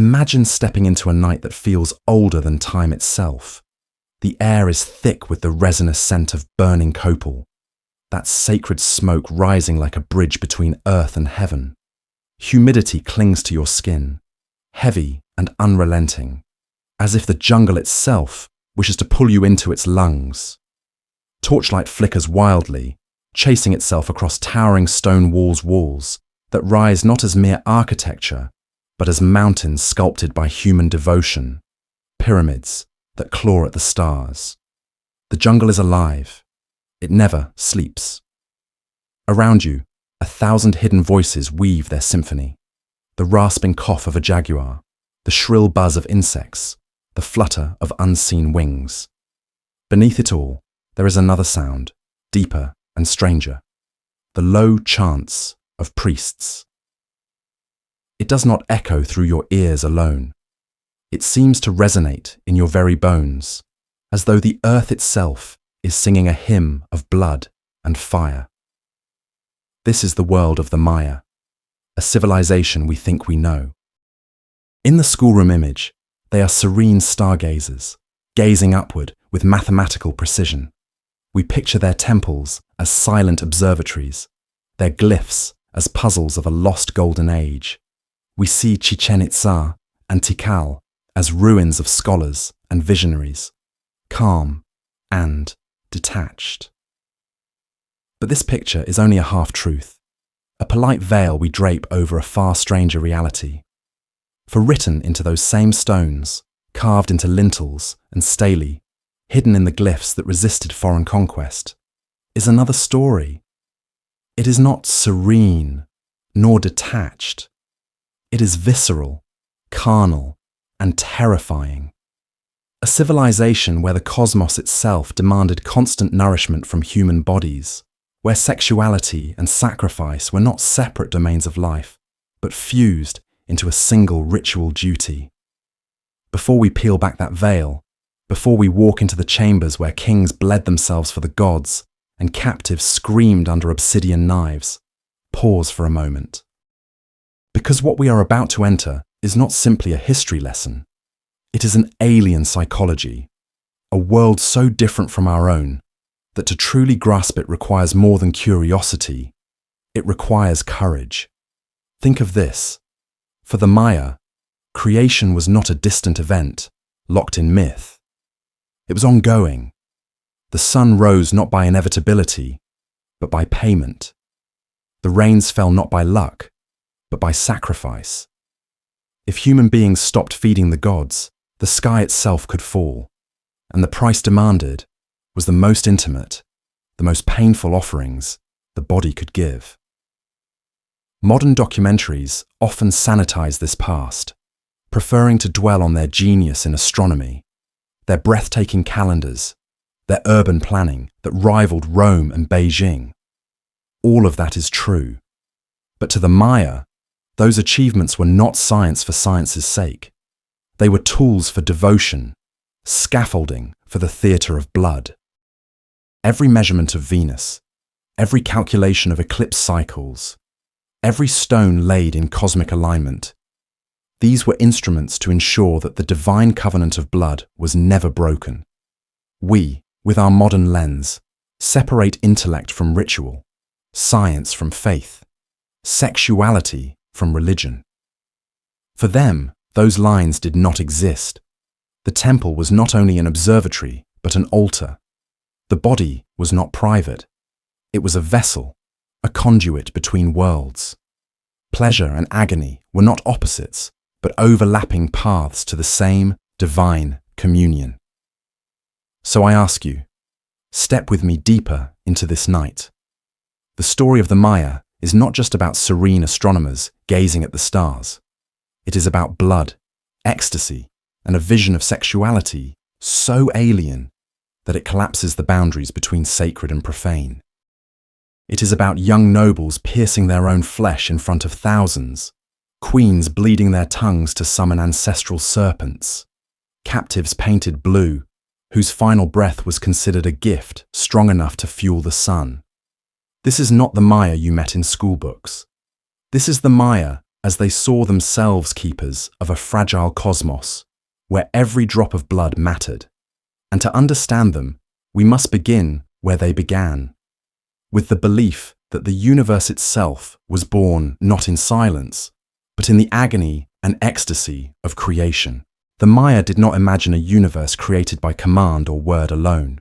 Imagine stepping into a night that feels older than time itself. The air is thick with the resinous scent of burning copal, that sacred smoke rising like a bridge between earth and heaven. Humidity clings to your skin, heavy and unrelenting, as if the jungle itself wishes to pull you into its lungs. Torchlight flickers wildly, chasing itself across towering stone walls that rise not as mere architecture, but as mountains sculpted by human devotion, pyramids that claw at the stars. The jungle is alive. It never sleeps. Around you, 1,000 hidden voices weave their symphony. The rasping cough of a jaguar, the shrill buzz of insects, the flutter of unseen wings. Beneath it all, there is another sound, deeper and stranger, the low chants of priests. It does not echo through your ears alone. It seems to resonate in your very bones, as though the earth itself is singing a hymn of blood and fire. This is the world of the Maya, a civilization we think we know. In the schoolroom image, they are serene stargazers, gazing upward with mathematical precision. We picture their temples as silent observatories, their glyphs as puzzles of a lost golden age. We see Chichen Itza and Tikal as ruins of scholars and visionaries, calm and detached. But this picture is only a half-truth, a polite veil we drape over a far stranger reality. For written into those same stones, carved into lintels and stelae, hidden in the glyphs that resisted foreign conquest, is another story. It is not serene, nor detached. It is visceral, carnal, and terrifying. A civilization where the cosmos itself demanded constant nourishment from human bodies, where sexuality and sacrifice were not separate domains of life, but fused into a single ritual duty. Before we peel back that veil, before we walk into the chambers where kings bled themselves for the gods and captives screamed under obsidian knives, pause for a moment. Because what we are about to enter is not simply a history lesson. It is an alien psychology, a world so different from our own that to truly grasp it requires more than curiosity. It requires courage. Think of this. For the Maya, creation was not a distant event, locked in myth. It was ongoing. The sun rose not by inevitability, but by payment. The rains fell not by luck, but by sacrifice. If human beings stopped feeding the gods, the sky itself could fall, and the price demanded was the most intimate, the most painful offerings the body could give. Modern documentaries often sanitize this past, preferring to dwell on their genius in astronomy, their breathtaking calendars, their urban planning that rivaled Rome and Beijing. All of that is true. But to the Maya, those achievements were not science for science's sake. They were tools for devotion, scaffolding for the theatre of blood. Every measurement of Venus, every calculation of eclipse cycles, every stone laid in cosmic alignment, these were instruments to ensure that the divine covenant of blood was never broken. We, with our modern lens, separate intellect from ritual, science from faith, sexuality from religion. For them, those lines did not exist. The temple was not only an observatory, but an altar. The body was not private. It was a vessel, a conduit between worlds. Pleasure and agony were not opposites, but overlapping paths to the same divine communion. So I ask you, step with me deeper into this night. The story of the Maya is not just about serene astronomers gazing at the stars. It is about blood, ecstasy, and a vision of sexuality so alien that it collapses the boundaries between sacred and profane. It is about young nobles piercing their own flesh in front of thousands, queens bleeding their tongues to summon ancestral serpents, captives painted blue, whose final breath was considered a gift strong enough to fuel the sun. This is not the Maya you met in schoolbooks. This is the Maya as they saw themselves keepers of a fragile cosmos where every drop of blood mattered. And to understand them, we must begin where they began, with the belief that the universe itself was born not in silence, but in the agony and ecstasy of creation. The Maya did not imagine a universe created by command or word alone.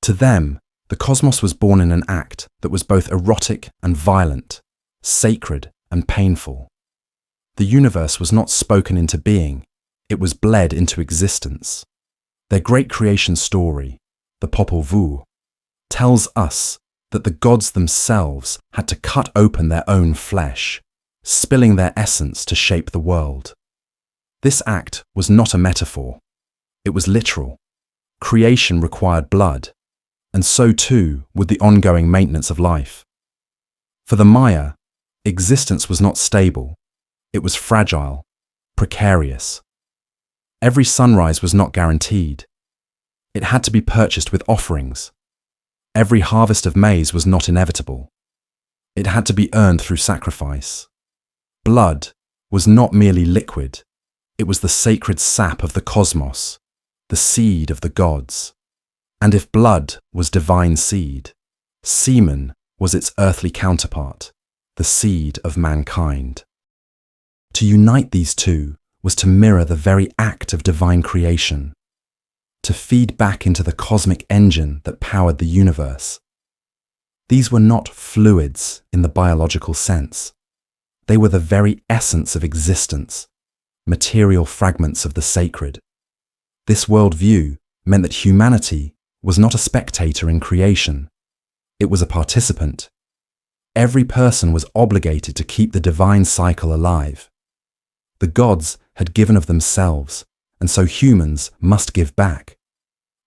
To them, the cosmos was born in an act that was both erotic and violent, sacred and painful. The universe was not spoken into being, it was bled into existence. Their great creation story, the Popol Vuh, tells us that the gods themselves had to cut open their own flesh, spilling their essence to shape the world. This act was not a metaphor. It was literal. Creation required blood, and so too would the ongoing maintenance of life. For the Maya, existence was not stable. It was fragile, precarious. Every sunrise was not guaranteed. It had to be purchased with offerings. Every harvest of maize was not inevitable. It had to be earned through sacrifice. Blood was not merely liquid. It was the sacred sap of the cosmos, the seed of the gods. And if blood was divine seed, semen was its earthly counterpart, the seed of mankind. To unite these two was to mirror the very act of divine creation, to feed back into the cosmic engine that powered the universe. These were not fluids in the biological sense. They were the very essence of existence, material fragments of the sacred. This worldview meant that humanity was not a spectator in creation. It was a participant. Every person was obligated to keep the divine cycle alive. The gods had given of themselves, and so humans must give back,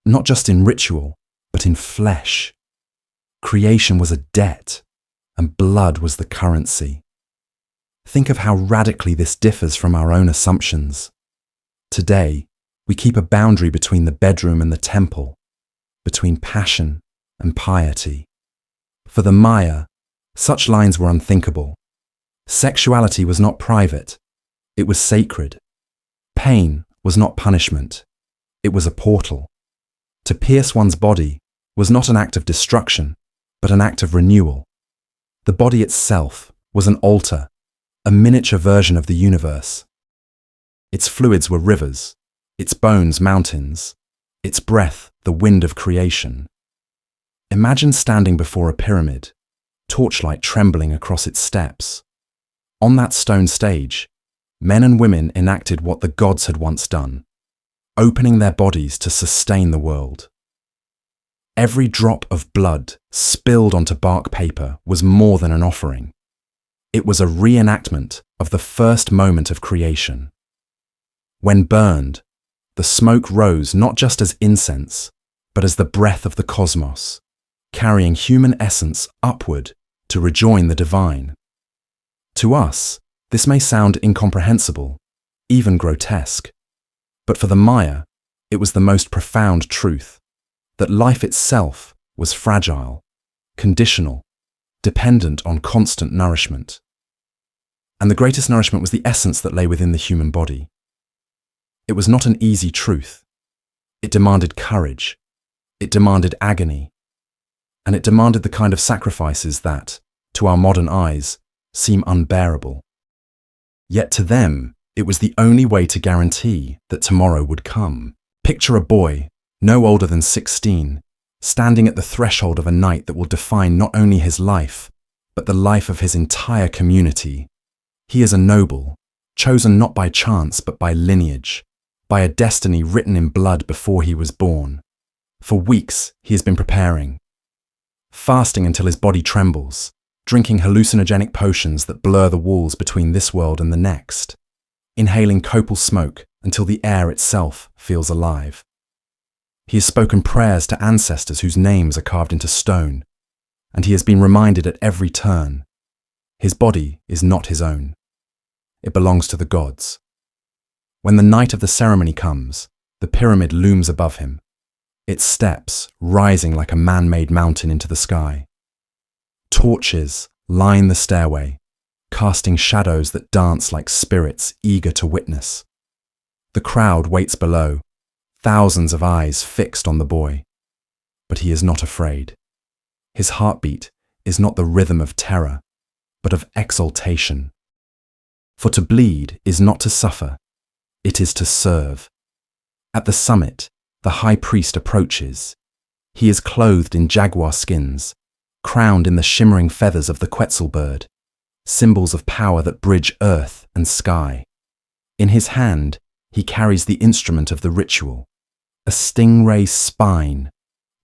not just in ritual, but in flesh. Creation was a debt, and blood was the currency. Think of how radically this differs from our own assumptions. Today, we keep a boundary between the bedroom and the temple, between passion and piety. For the Maya, such lines were unthinkable. Sexuality was not private, it was sacred. Pain was not punishment, it was a portal. To pierce one's body was not an act of destruction, but an act of renewal. The body itself was an altar, a miniature version of the universe. Its fluids were rivers, its bones mountains, its breath the wind of creation. Imagine standing before a pyramid, torchlight trembling across its steps. On that stone stage, men and women enacted what the gods had once done, opening their bodies to sustain the world. Every drop of blood spilled onto bark paper was more than an offering. It was a reenactment of the first moment of creation. When burned, the smoke rose not just as incense, but as the breath of the cosmos, carrying human essence upward to rejoin the divine. To us, this may sound incomprehensible, even grotesque, but for the Maya, it was the most profound truth, that life itself was fragile, conditional, dependent on constant nourishment. And the greatest nourishment was the essence that lay within the human body. It was not an easy truth. It demanded courage, it demanded agony, and it demanded the kind of sacrifices that, to our modern eyes, seem unbearable. Yet to them, it was the only way to guarantee that tomorrow would come. Picture a boy, no older than 16, standing at the threshold of a night that will define not only his life, but the life of his entire community. He is a noble, chosen not by chance but by lineage, by a destiny written in blood before he was born. For weeks, he has been preparing, fasting until his body trembles, drinking hallucinogenic potions that blur the walls between this world and the next, inhaling copal smoke until the air itself feels alive. He has spoken prayers to ancestors whose names are carved into stone, and he has been reminded at every turn, his body is not his own. It belongs to the gods. When the night of the ceremony comes, the pyramid looms above him, its steps rising like a man-made mountain into the sky. Torches line the stairway, casting shadows that dance like spirits eager to witness. The crowd waits below, thousands of eyes fixed on the boy. But he is not afraid. His heartbeat is not the rhythm of terror, but of exaltation. For to bleed is not to suffer, it is to serve. At the summit, the high priest approaches. He is clothed in jaguar skins, crowned in the shimmering feathers of the Quetzal bird, symbols of power that bridge earth and sky. In his hand, he carries the instrument of the ritual, a stingray spine,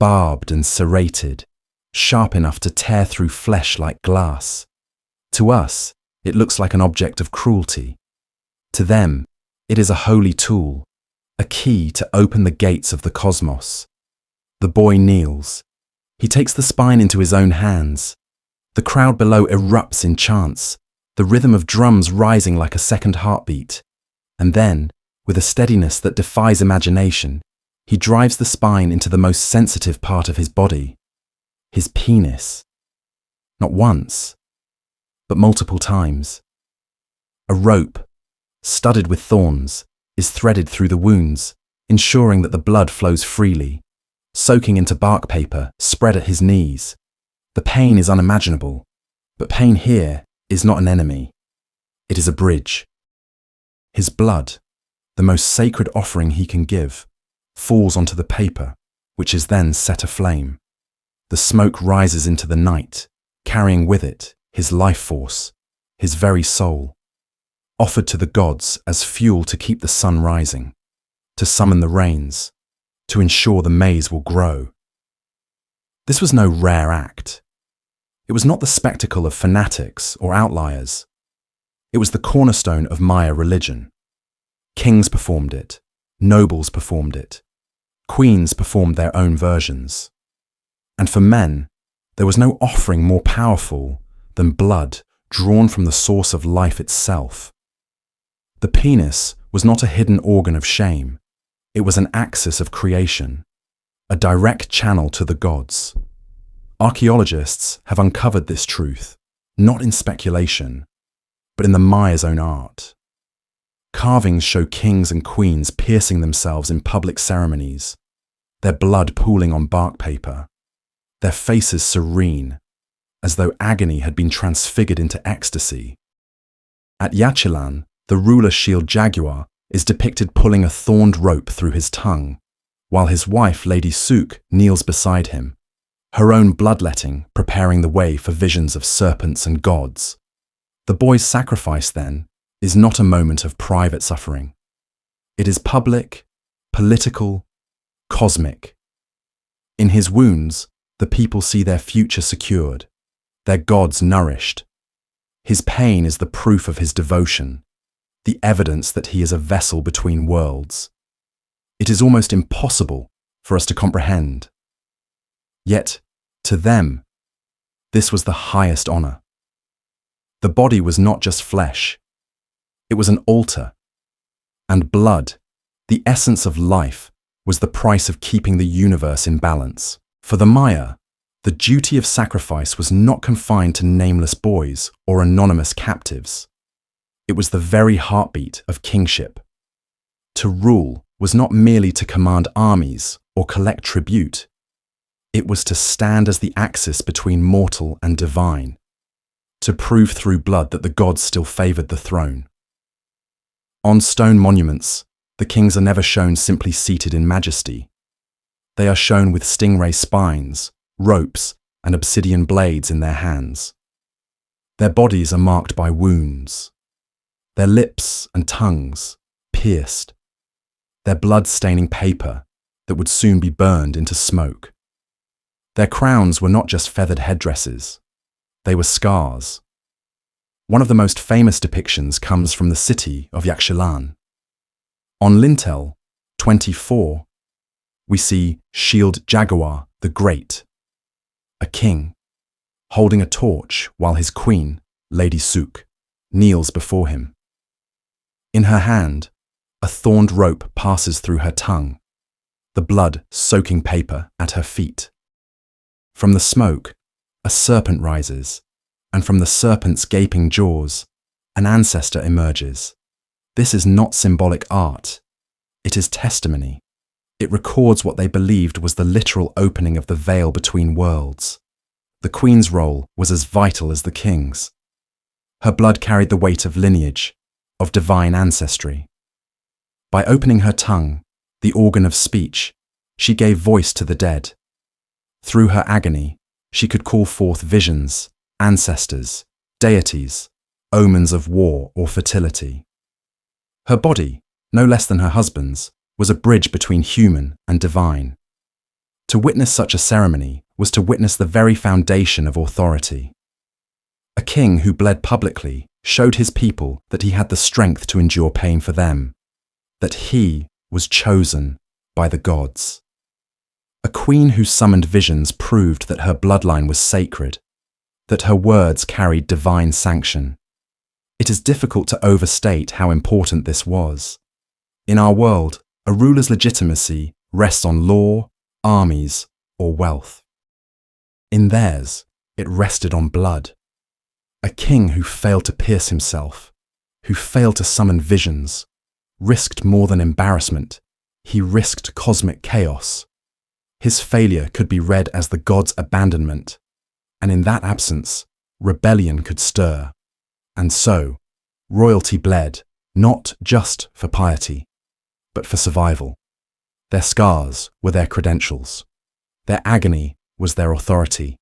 barbed and serrated, sharp enough to tear through flesh like glass. To us, it looks like an object of cruelty. To them, it is a holy tool, a key to open the gates of the cosmos. The boy kneels. He takes the spine into his own hands. The crowd below erupts in chants, the rhythm of drums rising like a second heartbeat. And then, with a steadiness that defies imagination, he drives the spine into the most sensitive part of his body, his penis. Not once, but multiple times. A rope, studded with thorns, is threaded through the wounds, ensuring that the blood flows freely, soaking into bark paper spread at his knees. The pain is unimaginable, but pain here is not an enemy. It is a bridge. His blood, the most sacred offering he can give, falls onto the paper, which is then set aflame. The smoke rises into the night, carrying with it his life force, his very soul, offered to the gods as fuel to keep the sun rising, to summon the rains, to ensure the maize will grow. This was no rare act. It was not the spectacle of fanatics or outliers. It was the cornerstone of Maya religion. Kings performed it, nobles performed it, queens performed their own versions. And for men, there was no offering more powerful than blood drawn from the source of life itself. The penis was not a hidden organ of shame. It was an axis of creation, a direct channel to the gods. Archaeologists have uncovered this truth, not in speculation, but in the Maya's own art. Carvings show kings and queens piercing themselves in public ceremonies, their blood pooling on bark paper, their faces serene, as though agony had been transfigured into ecstasy. At Yaxchilan, the ruler-shield jaguar is depicted pulling a thorned rope through his tongue, while his wife, Lady Suk, kneels beside him, her own bloodletting preparing the way for visions of serpents and gods. The boy's sacrifice, then, is not a moment of private suffering. It is public, political, cosmic. In his wounds, the people see their future secured, their gods nourished. His pain is the proof of his devotion, the evidence that he is a vessel between worlds. It is almost impossible for us to comprehend. Yet, to them, this was the highest honor. The body was not just flesh. It was an altar. And blood, the essence of life, was the price of keeping the universe in balance. For the Maya, the duty of sacrifice was not confined to nameless boys or anonymous captives. It was the very heartbeat of kingship. To rule was not merely to command armies or collect tribute. It was to stand as the axis between mortal and divine, to prove through blood that the gods still favored the throne. On stone monuments, the kings are never shown simply seated in majesty. They are shown with stingray spines, ropes, and obsidian blades in their hands. Their bodies are marked by wounds, their lips and tongues pierced, their blood-staining paper that would soon be burned into smoke. Their crowns were not just feathered headdresses, they were scars. One of the most famous depictions comes from the city of Yaxchilan. On lintel 24, we see Shield Jaguar the Great, a king, holding a torch while his queen, Lady Suk, kneels before him. In her hand, a thorned rope passes through her tongue, the blood soaking paper at her feet. From the smoke, a serpent rises, and from the serpent's gaping jaws, an ancestor emerges. This is not symbolic art. It is testimony. It records what they believed was the literal opening of the veil between worlds. The queen's role was as vital as the king's. Her blood carried the weight of lineage, of divine ancestry. By opening her tongue, the organ of speech, she gave voice to the dead. Through her agony, she could call forth visions, ancestors, deities, omens of war or fertility. Her body, no less than her husband's, was a bridge between human and divine. To witness such a ceremony was to witness the very foundation of authority. A king who bled publicly showed his people that he had the strength to endure pain for them, that he was chosen by the gods. A queen who summoned visions proved that her bloodline was sacred, that her words carried divine sanction. It is difficult to overstate how important this was. In our world, a ruler's legitimacy rests on law, armies, or wealth. In theirs, it rested on blood. A king who failed to pierce himself, who failed to summon visions, risked more than embarrassment. He risked cosmic chaos. His failure could be read as the gods' abandonment, and in that absence, rebellion could stir. And so, royalty bled, not just for piety, but for survival. Their scars were their credentials. Their agony was their authority.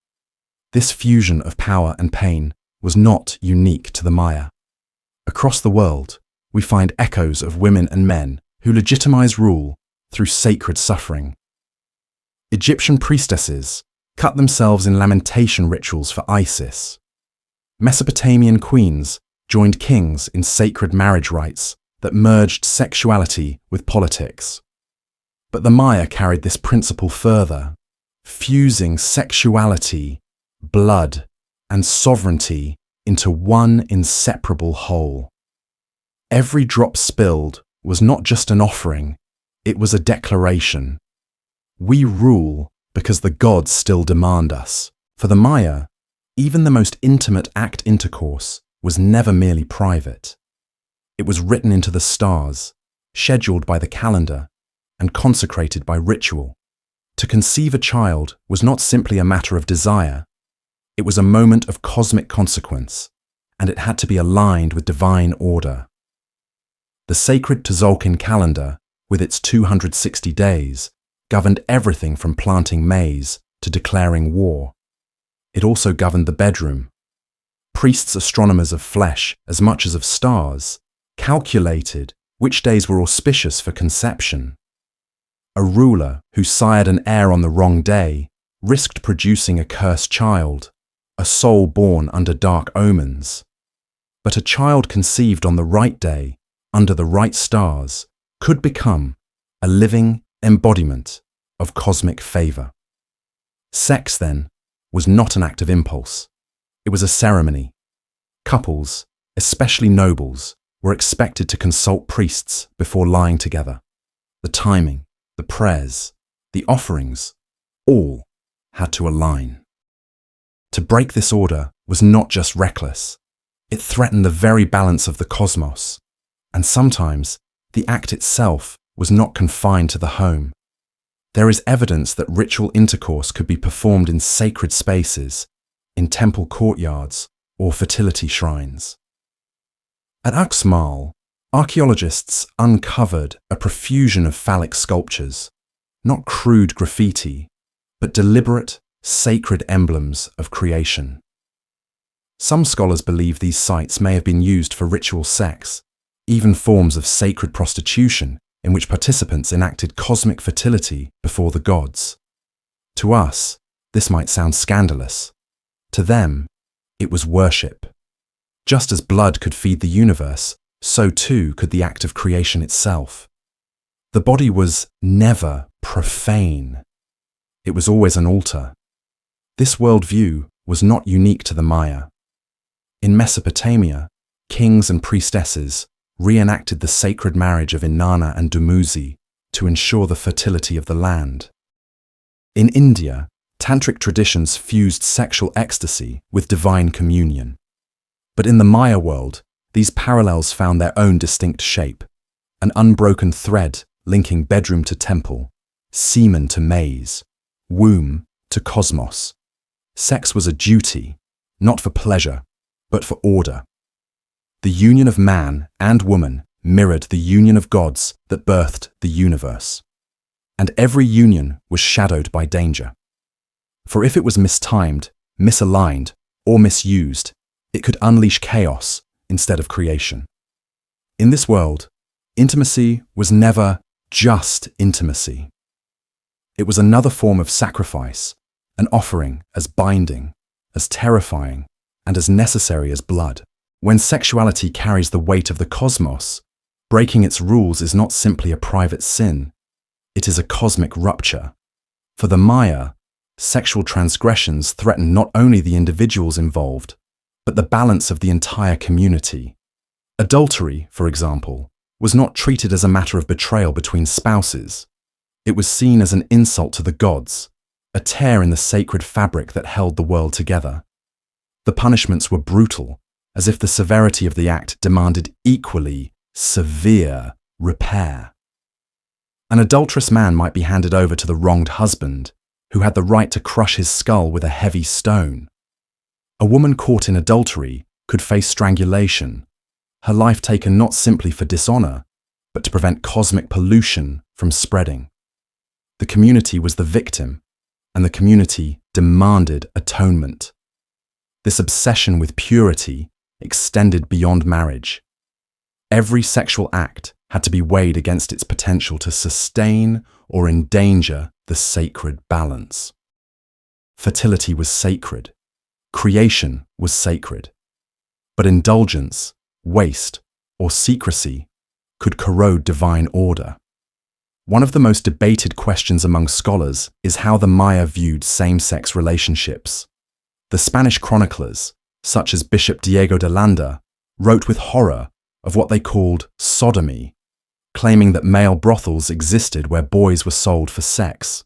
This fusion of power and pain was not unique to the Maya. Across the world, we find echoes of women and men who legitimize rule through sacred suffering. Egyptian priestesses cut themselves in lamentation rituals for Isis. Mesopotamian queens joined kings in sacred marriage rites that merged sexuality with politics. But the Maya carried this principle further, fusing sexuality, blood, and sovereignty into one inseparable whole. Every drop spilled was not just an offering, it was a declaration. We rule because the gods still demand us. For the Maya, even the most intimate intercourse was never merely private. It was written into the stars, scheduled by the calendar, and consecrated by ritual. To conceive a child was not simply a matter of desire. It was a moment of cosmic consequence, and it had to be aligned with divine order. The sacred Tzolk'in calendar, with its 260 days, governed everything from planting maize to declaring war. It also governed the bedroom. Priests, astronomers of flesh as much as of stars, calculated which days were auspicious for conception. A ruler who sired an heir on the wrong day risked producing a cursed child, a soul born under dark omens. But a child conceived on the right day, under the right stars, could become a living embodiment of cosmic favor. Sex, then, was not an act of impulse. It was a ceremony. Couples, especially nobles, were expected to consult priests before lying together. The timing, the prayers, the offerings, all had to align. To break this order was not just reckless. It threatened the very balance of the cosmos. And sometimes, the act itself was not confined to the home. There is evidence that ritual intercourse could be performed in sacred spaces, in temple courtyards, or fertility shrines. At Uxmal, archaeologists uncovered a profusion of phallic sculptures, not crude graffiti, but deliberate, sacred emblems of creation. Some scholars believe these sites may have been used for ritual sex, even forms of sacred prostitution in which participants enacted cosmic fertility before the gods. To us, this might sound scandalous. To them, it was worship. Just as blood could feed the universe, so too could the act of creation itself. The body was never profane. It was always an altar. This worldview was not unique to the Maya. In Mesopotamia, kings and priestesses reenacted the sacred marriage of Inanna and Dumuzi to ensure the fertility of the land. In India, Tantric traditions fused sexual ecstasy with divine communion. But in the Maya world, these parallels found their own distinct shape, an unbroken thread linking bedroom to temple, semen to maize, womb to cosmos. Sex was a duty, not for pleasure, but for order. The union of man and woman mirrored the union of gods that birthed the universe. And every union was shadowed by danger. For if it was mistimed, misaligned, or misused, it could unleash chaos instead of creation. In this world, intimacy was never just intimacy. It was another form of sacrifice, an offering as binding, as terrifying, and as necessary as blood. When sexuality carries the weight of the cosmos, breaking its rules is not simply a private sin, it is a cosmic rupture. For the Maya, sexual transgressions threatened not only the individuals involved, but the balance of the entire community. Adultery, for example, was not treated as a matter of betrayal between spouses. It was seen as an insult to the gods, a tear in the sacred fabric that held the world together. The punishments were brutal, as if the severity of the act demanded equally severe repair. An adulterous man might be handed over to the wronged husband, who had the right to crush his skull with a heavy stone. A woman caught in adultery could face strangulation, her life taken not simply for dishonor, but to prevent cosmic pollution from spreading. The community was the victim, and the community demanded atonement. This obsession with purity extended beyond marriage. Every sexual act had to be weighed against its potential to sustain or endanger the sacred balance. Fertility was sacred. Creation was sacred. But indulgence, waste, or secrecy could corrode divine order. One of the most debated questions among scholars is how the Maya viewed same-sex relationships. The Spanish chroniclers, such as Bishop Diego de Landa, wrote with horror of what they called sodomy, claiming that male brothels existed where boys were sold for sex.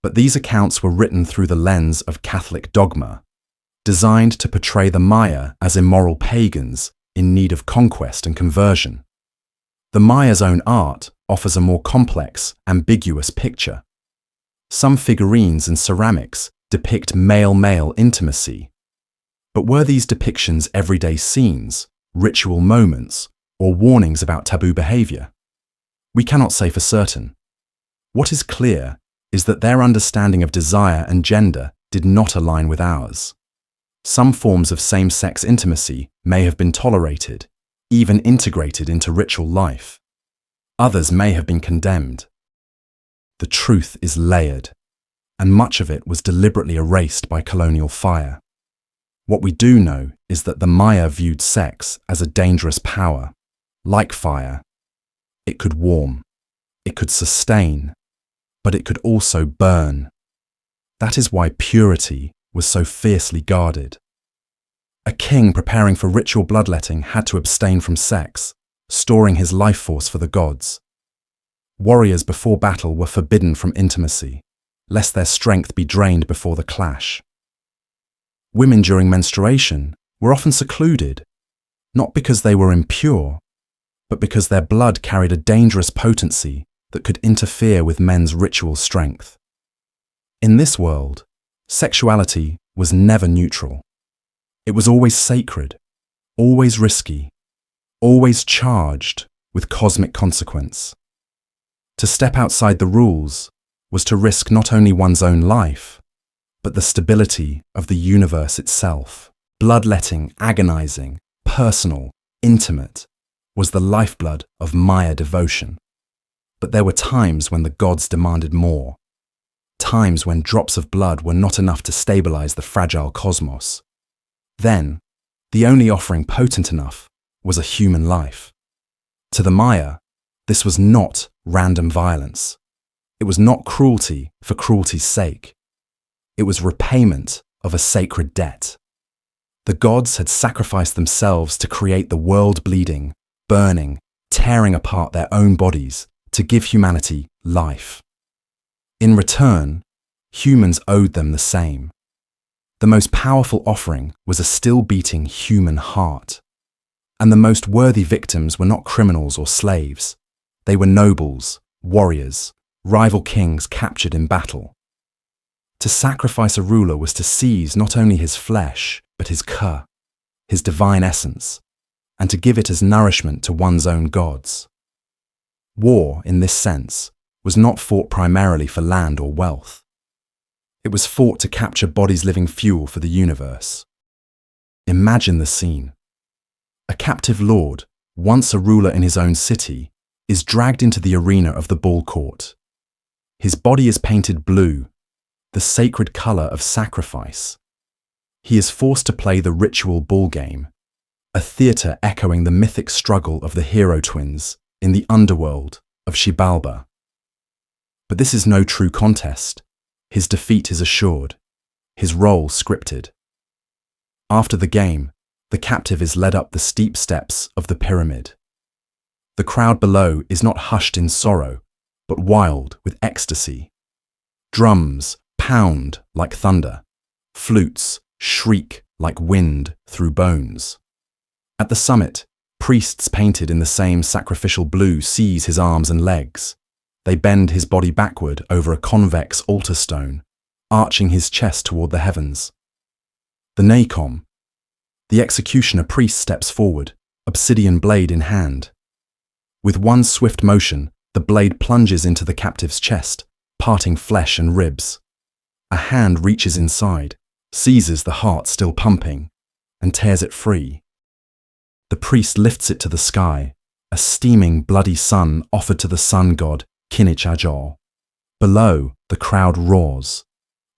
But these accounts were written through the lens of Catholic dogma, designed to portray the Maya as immoral pagans in need of conquest and conversion. The Maya's own art offers a more complex, ambiguous picture. Some figurines and ceramics depict male-male intimacy. But were these depictions everyday scenes, ritual moments, or warnings about taboo behavior? We cannot say for certain. What is clear is that their understanding of desire and gender did not align with ours. Some forms of same-sex intimacy may have been tolerated, even integrated into ritual life. Others may have been condemned. The truth is layered, and much of it was deliberately erased by colonial fire. What we do know is that the Maya viewed sex as a dangerous power, like fire. It could warm, it could sustain, but it could also burn. That is why purity was so fiercely guarded. A king preparing for ritual bloodletting had to abstain from sex, storing his life force for the gods. Warriors before battle were forbidden from intimacy, lest their strength be drained before the clash. Women during menstruation were often secluded, not because they were impure, but because their blood carried a dangerous potency that could interfere with men's ritual strength. In this world, sexuality was never neutral. It was always sacred, always risky, always charged with cosmic consequence. To step outside the rules was to risk not only one's own life, but the stability of the universe itself. Bloodletting, agonizing, personal, intimate, was the lifeblood of Maya devotion. But there were times when the gods demanded more. Times when drops of blood were not enough to stabilize the fragile cosmos. Then, the only offering potent enough was a human life. To the Maya, this was not random violence. It was not cruelty for cruelty's sake. It was repayment of a sacred debt. The gods had sacrificed themselves to create the world bleeding, burning, tearing apart their own bodies to give humanity life. In return, humans owed them the same. The most powerful offering was a still-beating human heart. And the most worthy victims were not criminals or slaves. They were nobles, warriors, rival kings captured in battle. To sacrifice a ruler was to seize not only his flesh, but his ka, his divine essence, and to give it as nourishment to one's own gods. War, in this sense, was not fought primarily for land or wealth. It was fought to capture bodies living fuel for the universe. Imagine the scene. A captive lord, once a ruler in his own city, is dragged into the arena of the ball court. His body is painted blue, the sacred color of sacrifice. He is forced to play the ritual ball game, a theater echoing the mythic struggle of the hero twins in the underworld of Xibalba. But this is no true contest. His defeat is assured, his role scripted. After the game, the captive is led up the steep steps of the pyramid. The crowd below is not hushed in sorrow, but wild with ecstasy. Drums pound like thunder, flutes shriek like wind through bones. At the summit, priests painted in the same sacrificial blue seize his arms and legs. They bend his body backward over a convex altar stone, arching his chest toward the heavens. The Nacom. The executioner priest steps forward, obsidian blade in hand. With one swift motion, the blade plunges into the captive's chest, parting flesh and ribs. A hand reaches inside, seizes the heart still pumping, and tears it free. The priest lifts it to the sky, a steaming, bloody sun offered to the sun god, Kinich Ajor. Below, the crowd roars.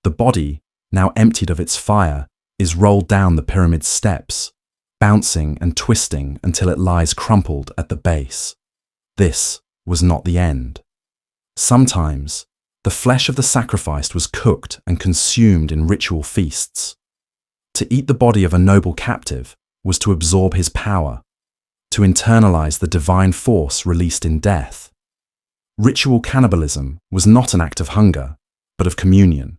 The body, now emptied of its fire, is rolled down the pyramid's steps, bouncing and twisting until it lies crumpled at the base. This was not the end. Sometimes, the flesh of the sacrificed was cooked and consumed in ritual feasts. To eat the body of a noble captive was to absorb his power, to internalize the divine force released in death. Ritual cannibalism was not an act of hunger, but of communion.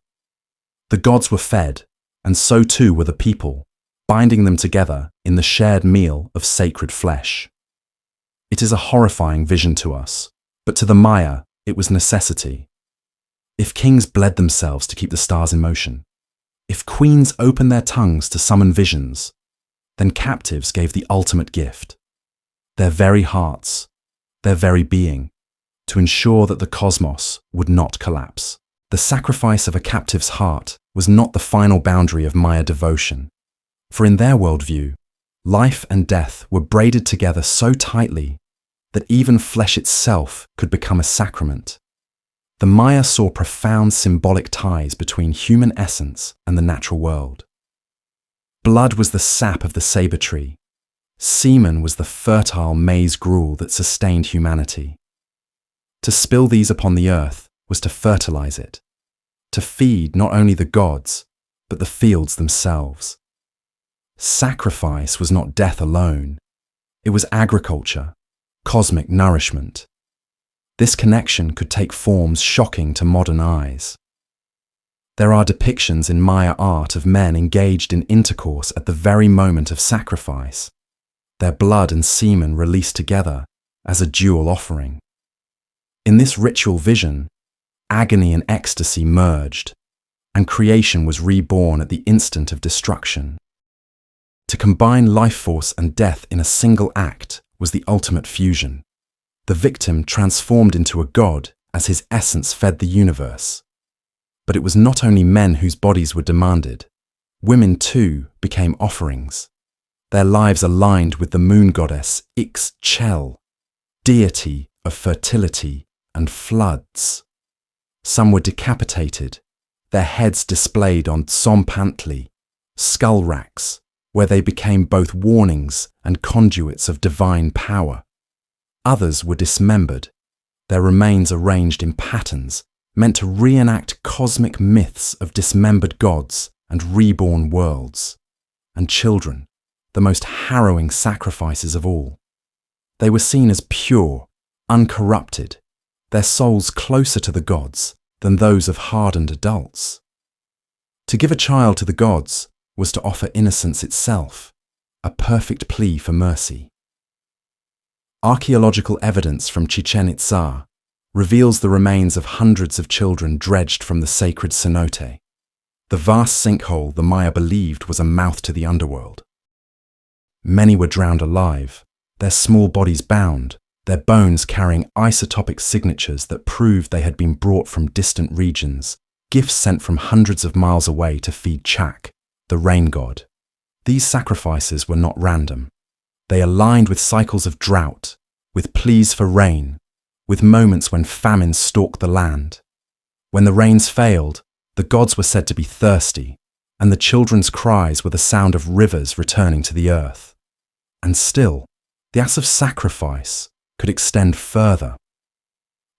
The gods were fed, and so too were the people, binding them together in the shared meal of sacred flesh. It is a horrifying vision to us, but to the Maya, it was necessity. If kings bled themselves to keep the stars in motion, if queens opened their tongues to summon visions, then captives gave the ultimate gift, their very hearts, their very being, to ensure that the cosmos would not collapse. The sacrifice of a captive's heart was not the final boundary of Maya devotion, for in their worldview, life and death were braided together so tightly that even flesh itself could become a sacrament. The Maya saw profound symbolic ties between human essence and the natural world. Blood was the sap of the saber tree. Semen was the fertile maize gruel that sustained humanity. To spill these upon the earth was to fertilize it, to feed not only the gods, but the fields themselves. Sacrifice was not death alone. It was agriculture, cosmic nourishment. This connection could take forms shocking to modern eyes. There are depictions in Maya art of men engaged in intercourse at the very moment of sacrifice, their blood and semen released together as a dual offering. In this ritual vision, agony and ecstasy merged, and creation was reborn at the instant of destruction. To combine life force and death in a single act was the ultimate fusion. The victim transformed into a god as his essence fed the universe. But it was not only men whose bodies were demanded. Women too became offerings. Their lives aligned with the moon goddess Ix-Chel, deity of fertility and floods. Some were decapitated, their heads displayed on tsompantli, skull racks, where they became both warnings and conduits of divine power. Others were dismembered, their remains arranged in patterns meant to reenact cosmic myths of dismembered gods and reborn worlds. And children, the most harrowing sacrifices of all. They were seen as pure, uncorrupted, their souls closer to the gods than those of hardened adults. To give a child to the gods was to offer innocence itself, a perfect plea for mercy. Archaeological evidence from Chichen Itza reveals the remains of hundreds of children dredged from the sacred cenote, the vast sinkhole the Maya believed was a mouth to the underworld. Many were drowned alive, their small bodies bound, their bones carrying isotopic signatures that proved they had been brought from distant regions, gifts sent from hundreds of miles away to feed Chak, the rain god. These sacrifices were not random. They aligned with cycles of drought, with pleas for rain, with moments when famine stalked the land. When the rains failed, the gods were said to be thirsty, and the children's cries were the sound of rivers returning to the earth. And still, the acts of sacrifice could extend further.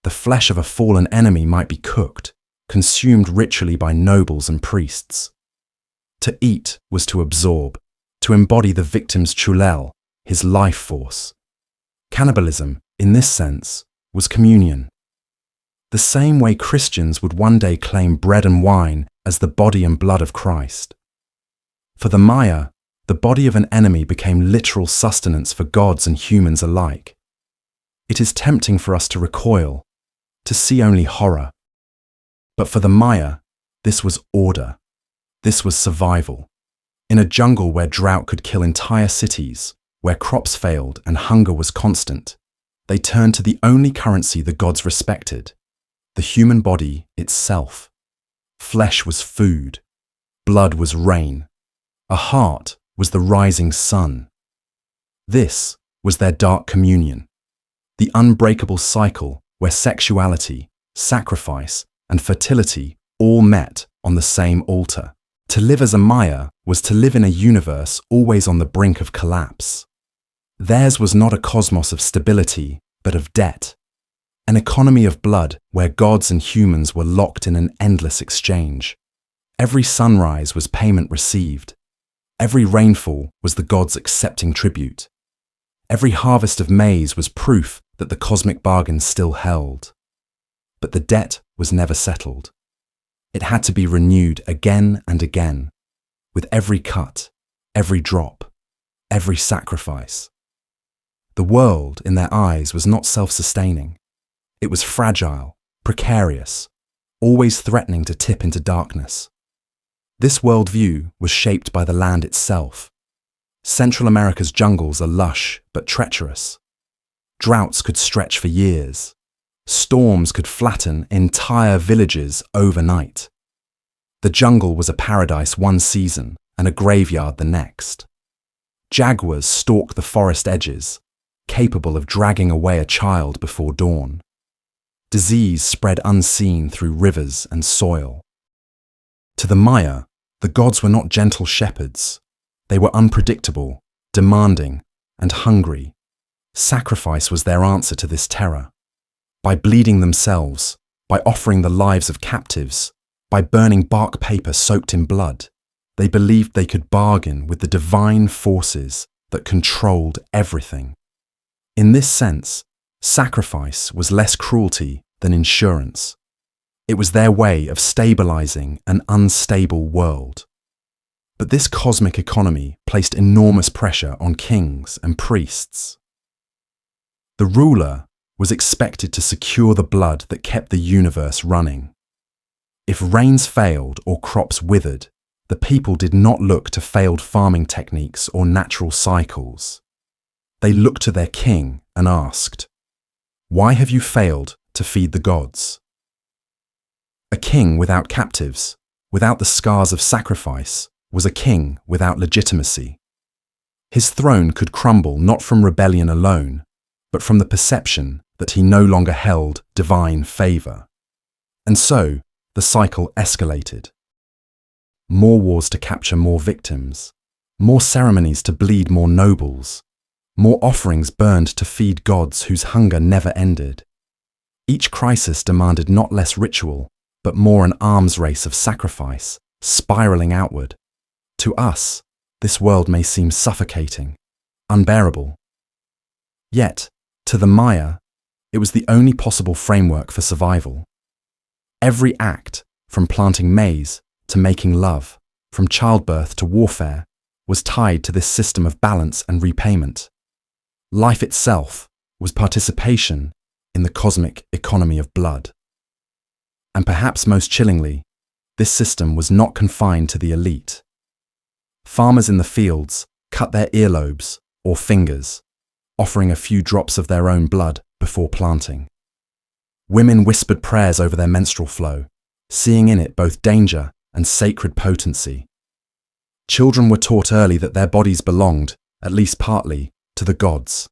The flesh of a fallen enemy might be cooked, consumed ritually by nobles and priests. To eat was to absorb, to embody the victim's chulel, his life force. Cannibalism, in this sense, was communion. The same way Christians would one day claim bread and wine as the body and blood of Christ. For the Maya, the body of an enemy became literal sustenance for gods and humans alike. It is tempting for us to recoil, to see only horror. But for the Maya, this was order. This was survival. In a jungle where drought could kill entire cities, where crops failed and hunger was constant, they turned to the only currency the gods respected, the human body itself. Flesh was food. Blood was rain. A heart was the rising sun. This was their dark communion, the unbreakable cycle where sexuality, sacrifice, and fertility all met on the same altar. To live as a Maya was to live in a universe always on the brink of collapse. Theirs was not a cosmos of stability, but of debt, an economy of blood where gods and humans were locked in an endless exchange. Every sunrise was payment received. Every rainfall was the gods accepting tribute. Every harvest of maize was proof that the cosmic bargain still held. But the debt was never settled. It had to be renewed again and again, with every cut, every drop, every sacrifice. The world, in their eyes, was not self-sustaining. It was fragile, precarious, always threatening to tip into darkness. This worldview was shaped by the land itself. Central America's jungles are lush but treacherous. Droughts could stretch for years. Storms could flatten entire villages overnight. The jungle was a paradise one season and a graveyard the next. Jaguars stalked the forest edges, capable of dragging away a child before dawn. Disease spread unseen through rivers and soil. To the Maya, the gods were not gentle shepherds. They were unpredictable, demanding, and hungry. Sacrifice was their answer to this terror. By bleeding themselves, by offering the lives of captives, by burning bark paper soaked in blood, they believed they could bargain with the divine forces that controlled everything. In this sense, sacrifice was less cruelty than insurance. It was their way of stabilizing an unstable world. But this cosmic economy placed enormous pressure on kings and priests. The ruler was expected to secure the blood that kept the universe running. If rains failed or crops withered, the people did not look to failed farming techniques or natural cycles. They looked to their king and asked, "Why have you failed to feed the gods?" A king without captives, without the scars of sacrifice, was a king without legitimacy. His throne could crumble not from rebellion alone, but from the perception that he no longer held divine favor. And so, the cycle escalated. More wars to capture more victims, more ceremonies to bleed more nobles, more offerings burned to feed gods whose hunger never ended. Each crisis demanded not less ritual, but more an arms race of sacrifice, spiraling outward. To us, this world may seem suffocating, unbearable. Yet, to the Maya, it was the only possible framework for survival. Every act, from planting maize to making love, from childbirth to warfare, was tied to this system of balance and repayment. Life itself was participation in the cosmic economy of blood. And perhaps most chillingly, this system was not confined to the elite. Farmers in the fields cut their earlobes or fingers, offering a few drops of their own blood before planting. Women whispered prayers over their menstrual flow, seeing in it both danger and sacred potency. Children were taught early that their bodies belonged, at least partly, to the gods.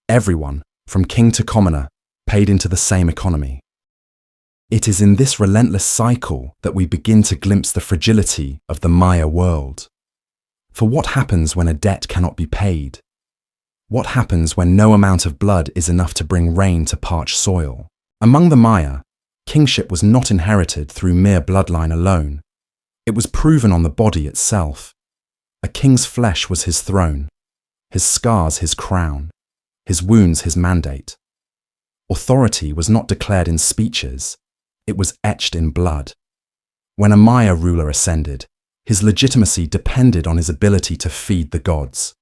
Everyone, from king to commoner, paid into the same economy. It is in this relentless cycle that we begin to glimpse the fragility of the Maya world. For what happens when a debt cannot be paid? What happens when no amount of blood is enough to bring rain to parched soil? Among the Maya, kingship was not inherited through mere bloodline alone. It was proven on the body itself. A king's flesh was his throne, his scars his crown, his wounds his mandate. Authority was not declared in speeches, it was etched in blood. When a Maya ruler ascended, his legitimacy depended on his ability to feed the gods.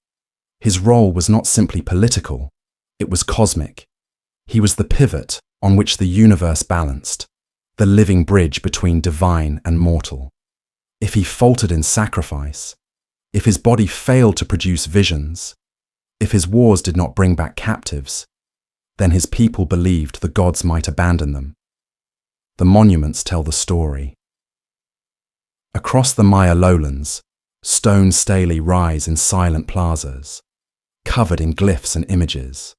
His role was not simply political, it was cosmic. He was the pivot on which the universe balanced, the living bridge between divine and mortal. If he faltered in sacrifice, if his body failed to produce visions, if his wars did not bring back captives, then his people believed the gods might abandon them. The monuments tell the story. Across the Maya lowlands, stone stelae rise in silent plazas, covered in glyphs and images.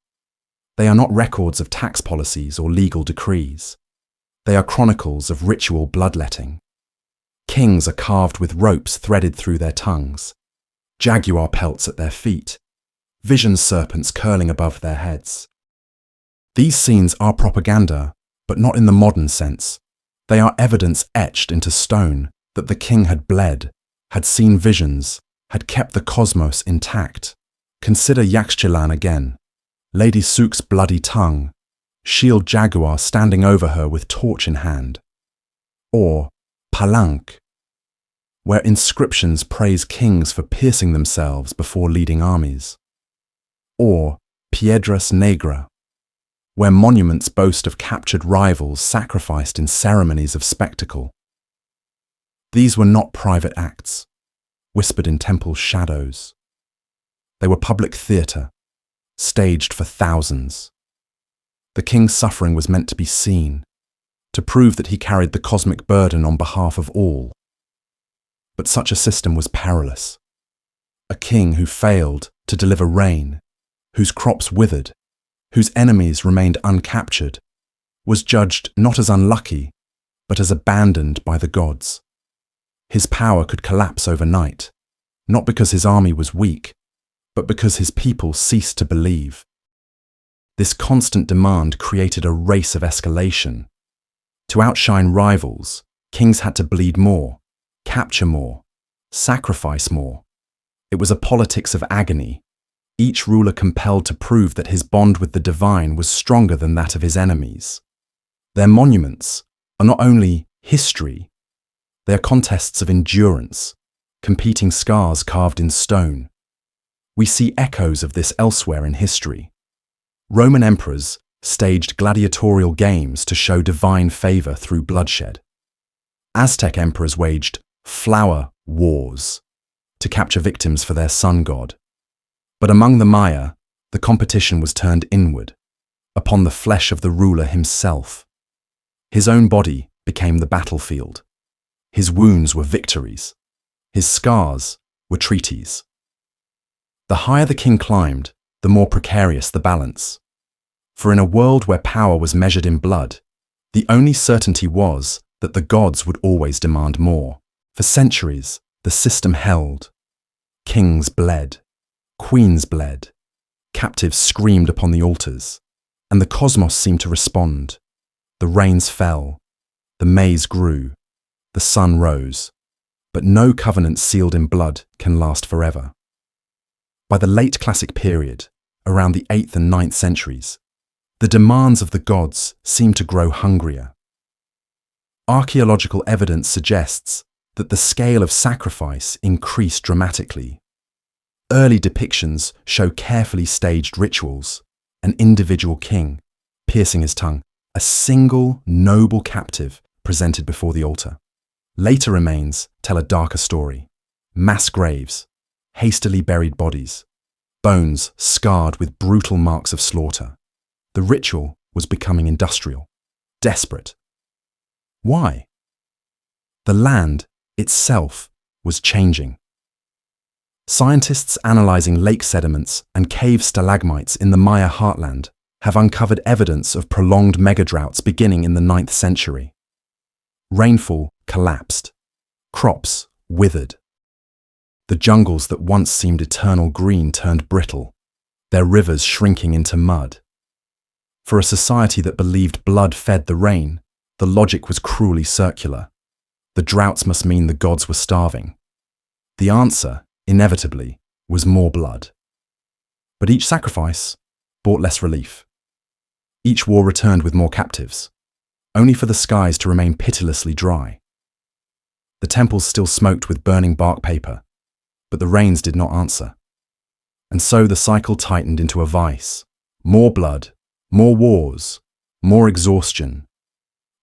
They are not records of tax policies or legal decrees. They are chronicles of ritual bloodletting. Kings are carved with ropes threaded through their tongues, jaguar pelts at their feet, vision serpents curling above their heads. These scenes are propaganda, but not in the modern sense. They are evidence etched into stone that the king had bled, had seen visions, had kept the cosmos intact. Consider Yaxchilan again, Lady Suk's bloody tongue, shield jaguar standing over her with torch in hand. Or Palanque, where inscriptions praise kings for piercing themselves before leading armies. Or Piedras Negra, where monuments boast of captured rivals sacrificed in ceremonies of spectacle. These were not private acts, whispered in temple shadows. They were public theatre, staged for thousands. The king's suffering was meant to be seen, to prove that he carried the cosmic burden on behalf of all. But such a system was perilous. A king who failed to deliver rain, whose crops withered, whose enemies remained uncaptured, was judged not as unlucky, but as abandoned by the gods. His power could collapse overnight, not because his army was weak, but because his people ceased to believe. This constant demand created a race of escalation. To outshine rivals, kings had to bleed more, capture more, sacrifice more. It was a politics of agony, each ruler compelled to prove that his bond with the divine was stronger than that of his enemies. Their monuments are not only history, they are contests of endurance, competing scars carved in stone. We see echoes of this elsewhere in history. Roman emperors staged gladiatorial games to show divine favor through bloodshed. Aztec emperors waged flower wars to capture victims for their sun god. But among the Maya, the competition was turned inward, upon the flesh of the ruler himself. His own body became the battlefield. His wounds were victories. His scars were treaties. The higher the king climbed, the more precarious the balance. For in a world where power was measured in blood, the only certainty was that the gods would always demand more. For centuries, the system held. Kings bled. Queens bled. Captives screamed upon the altars. And the cosmos seemed to respond. The rains fell. The maize grew. The sun rose. But no covenant sealed in blood can last forever. By the late classic period, around the 8th and 9th centuries, the demands of the gods seemed to grow hungrier. Archaeological evidence suggests that the scale of sacrifice increased dramatically. Early depictions show carefully staged rituals, an individual king, piercing his tongue, a single noble captive presented before the altar. Later remains tell a darker story. Mass graves, hastily buried bodies, bones scarred with brutal marks of slaughter. The ritual was becoming industrial, desperate. Why? The land itself was changing. Scientists analyzing lake sediments and cave stalagmites in the Maya heartland have uncovered evidence of prolonged megadroughts beginning in the 9th century. Rainfall collapsed. Crops withered. The jungles that once seemed eternal green turned brittle, their rivers shrinking into mud. For a society that believed blood fed the rain, the logic was cruelly circular. The droughts must mean the gods were starving. The answer, inevitably, was more blood. But each sacrifice brought less relief. Each war returned with more captives, only for the skies to remain pitilessly dry. The temples still smoked with burning bark paper, but the rains did not answer. And so the cycle tightened into a vice. More blood, more wars, more exhaustion.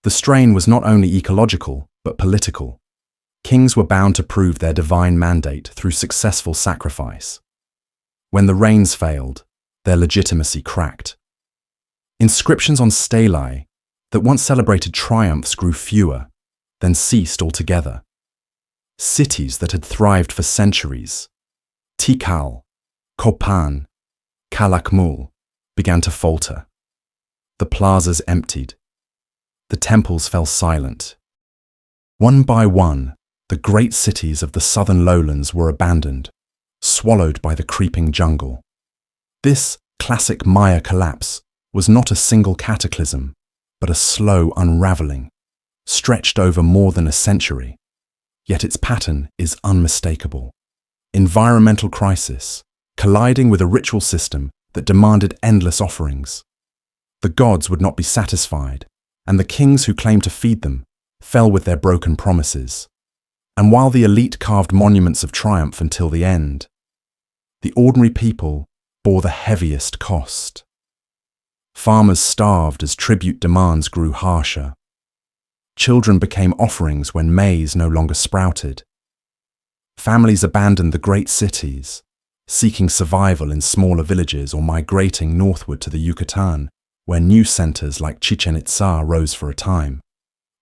The strain was not only ecological, but political. Kings were bound to prove their divine mandate through successful sacrifice. When the rains failed, their legitimacy cracked. Inscriptions on stelae that once celebrated triumphs grew fewer, then ceased altogether. Cities that had thrived for centuries, Tikal, Copan, Calakmul, began to falter. The plazas emptied. The temples fell silent. One by one, the great cities of the southern lowlands were abandoned, swallowed by the creeping jungle. This classic Maya collapse was not a single cataclysm, but a slow unraveling, stretched over more than a century. Yet its pattern is unmistakable. Environmental crisis, colliding with a ritual system that demanded endless offerings. The gods would not be satisfied, and the kings who claimed to feed them fell with their broken promises. And while the elite carved monuments of triumph until the end, the ordinary people bore the heaviest cost. Farmers starved as tribute demands grew harsher. Children became offerings when maize no longer sprouted. Families abandoned the great cities, seeking survival in smaller villages or migrating northward to the Yucatan, where new centers like Chichen Itza rose for a time.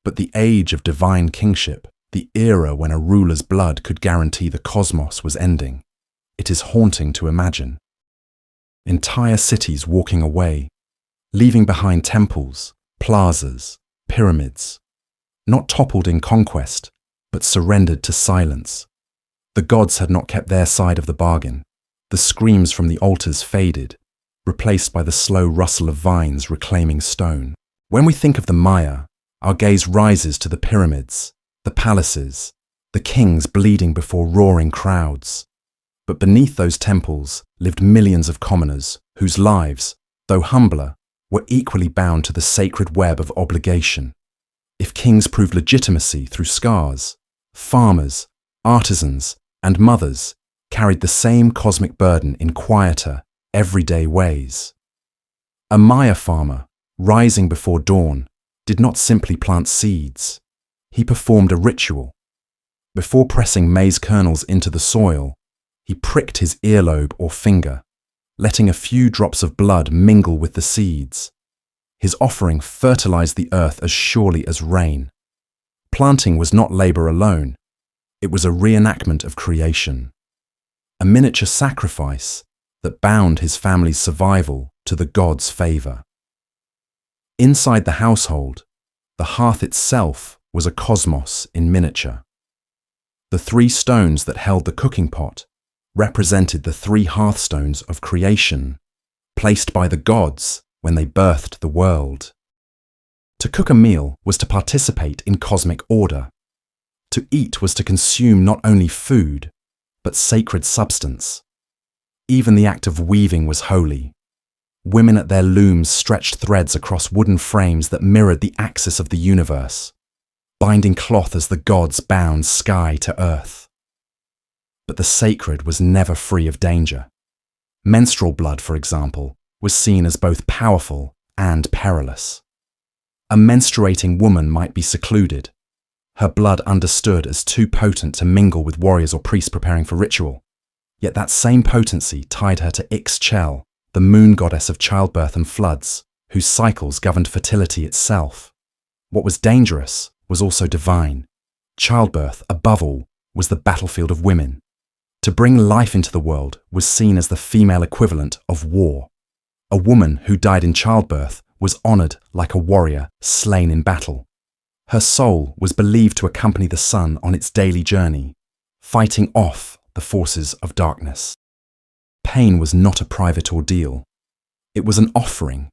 But the age of divine kingship, the era when a ruler's blood could guarantee the cosmos, was ending. It is haunting to imagine. Entire cities walking away, leaving behind temples, plazas, pyramids, not toppled in conquest, but surrendered to silence. The gods had not kept their side of the bargain. The screams from the altars faded, replaced by the slow rustle of vines reclaiming stone. When we think of the Maya, our gaze rises to the pyramids, the palaces, the kings bleeding before roaring crowds. But beneath those temples lived millions of commoners whose lives, though humbler, were equally bound to the sacred web of obligation. If kings proved legitimacy through scars, farmers, artisans, and mothers carried the same cosmic burden in quieter, everyday ways. A Maya farmer, rising before dawn, did not simply plant seeds. He performed a ritual. Before pressing maize kernels into the soil, he pricked his earlobe or finger, letting a few drops of blood mingle with the seeds. His offering fertilized the earth as surely as rain. Planting was not labor alone. It was a reenactment of creation, a miniature sacrifice that bound his family's survival to the gods' favor. Inside the household, the hearth itself was a cosmos in miniature. The 3 stones that held the cooking pot represented the 3 hearthstones of creation, placed by the gods when they birthed the world. To cook a meal was to participate in cosmic order. To eat was to consume not only food, but sacred substance. Even the act of weaving was holy. Women at their looms stretched threads across wooden frames that mirrored the axis of the universe. binding cloth as the gods bound sky to earth. But the sacred was never free of danger. Menstrual blood, for example, was seen as both powerful and perilous. A menstruating woman might be secluded, her blood understood as too potent to mingle with warriors or priests preparing for ritual. Yet that same potency tied her to Ixchel, the moon goddess of childbirth and floods, whose cycles governed fertility itself. What was dangerous was also divine. Childbirth, above all, was the battlefield of women. To bring life into the world was seen as the female equivalent of war. A woman who died in childbirth was honored like a warrior slain in battle. Her soul was believed to accompany the sun on its daily journey, fighting off the forces of darkness. Pain was not a private ordeal. It was an offering,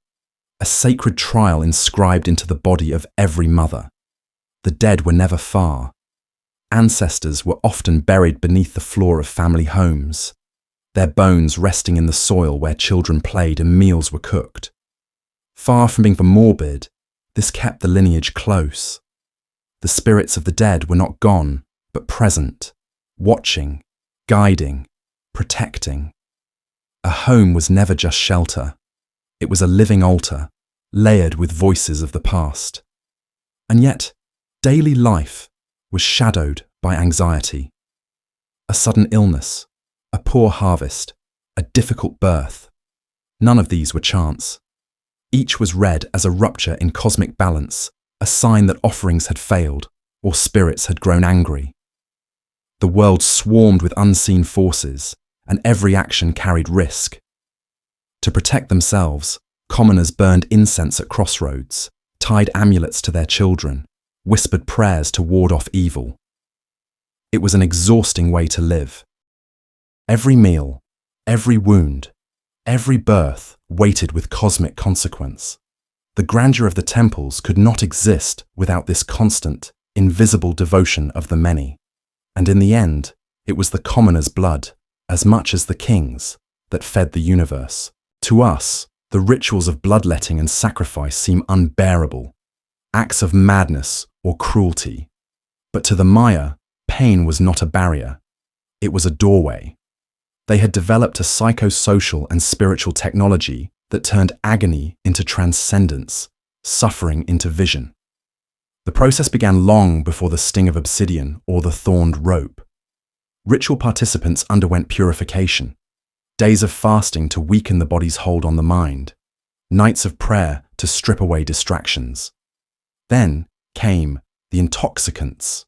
a sacred trial inscribed into the body of every mother. The dead were never far. Ancestors were often buried beneath the floor of family homes, their bones resting in the soil where children played and meals were cooked. Far from being morbid, this kept the lineage close. The spirits of the dead were not gone, but present, watching, guiding, protecting. A home was never just shelter. It was a living altar, layered with voices of the past. And yet, daily life was shadowed by anxiety. A sudden illness, a poor harvest, a difficult birth. None of these were chance. Each was read as a rupture in cosmic balance, a sign that offerings had failed or spirits had grown angry. The world swarmed with unseen forces, and every action carried risk. To protect themselves, commoners burned incense at crossroads, tied amulets to their children, whispered prayers to ward off evil. It was an exhausting way to live. Every meal, every wound, every birth waited with cosmic consequence. The grandeur of the temples could not exist without this constant, invisible devotion of the many. And in the end, it was the commoner's blood, as much as the king's, that fed the universe. To us, the rituals of bloodletting and sacrifice seem unbearable, acts of madness or cruelty. But to the Maya, pain was not a barrier. It was a doorway. They had developed a psychosocial and spiritual technology that turned agony into transcendence, suffering into vision. The process began long before the sting of obsidian or the thorned rope. Ritual participants underwent purification, days of fasting to weaken the body's hold on the mind, nights of prayer to strip away distractions. Then came the intoxicants.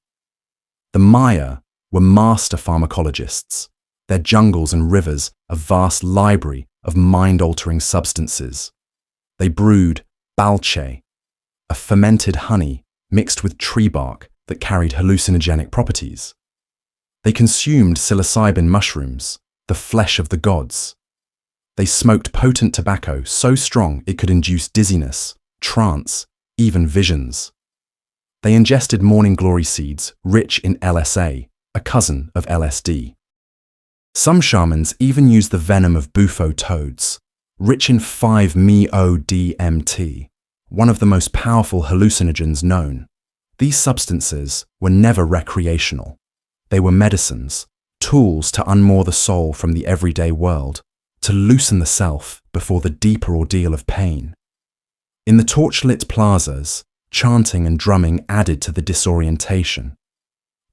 The Maya were master pharmacologists, their jungles and rivers a vast library of mind-altering substances. They brewed balche, a fermented honey mixed with tree bark that carried hallucinogenic properties. They consumed psilocybin mushrooms, the flesh of the gods. They smoked potent tobacco so strong it could induce dizziness, trance, even visions. They ingested morning glory seeds rich in LSA, a cousin of LSD. Some shamans even used the venom of bufo toads, rich in 5-MeO-DMT, one of the most powerful hallucinogens known. These substances were never recreational. They were medicines, tools to unmoor the soul from the everyday world, to loosen the self before the deeper ordeal of pain. In the torchlit plazas, chanting and drumming added to the disorientation.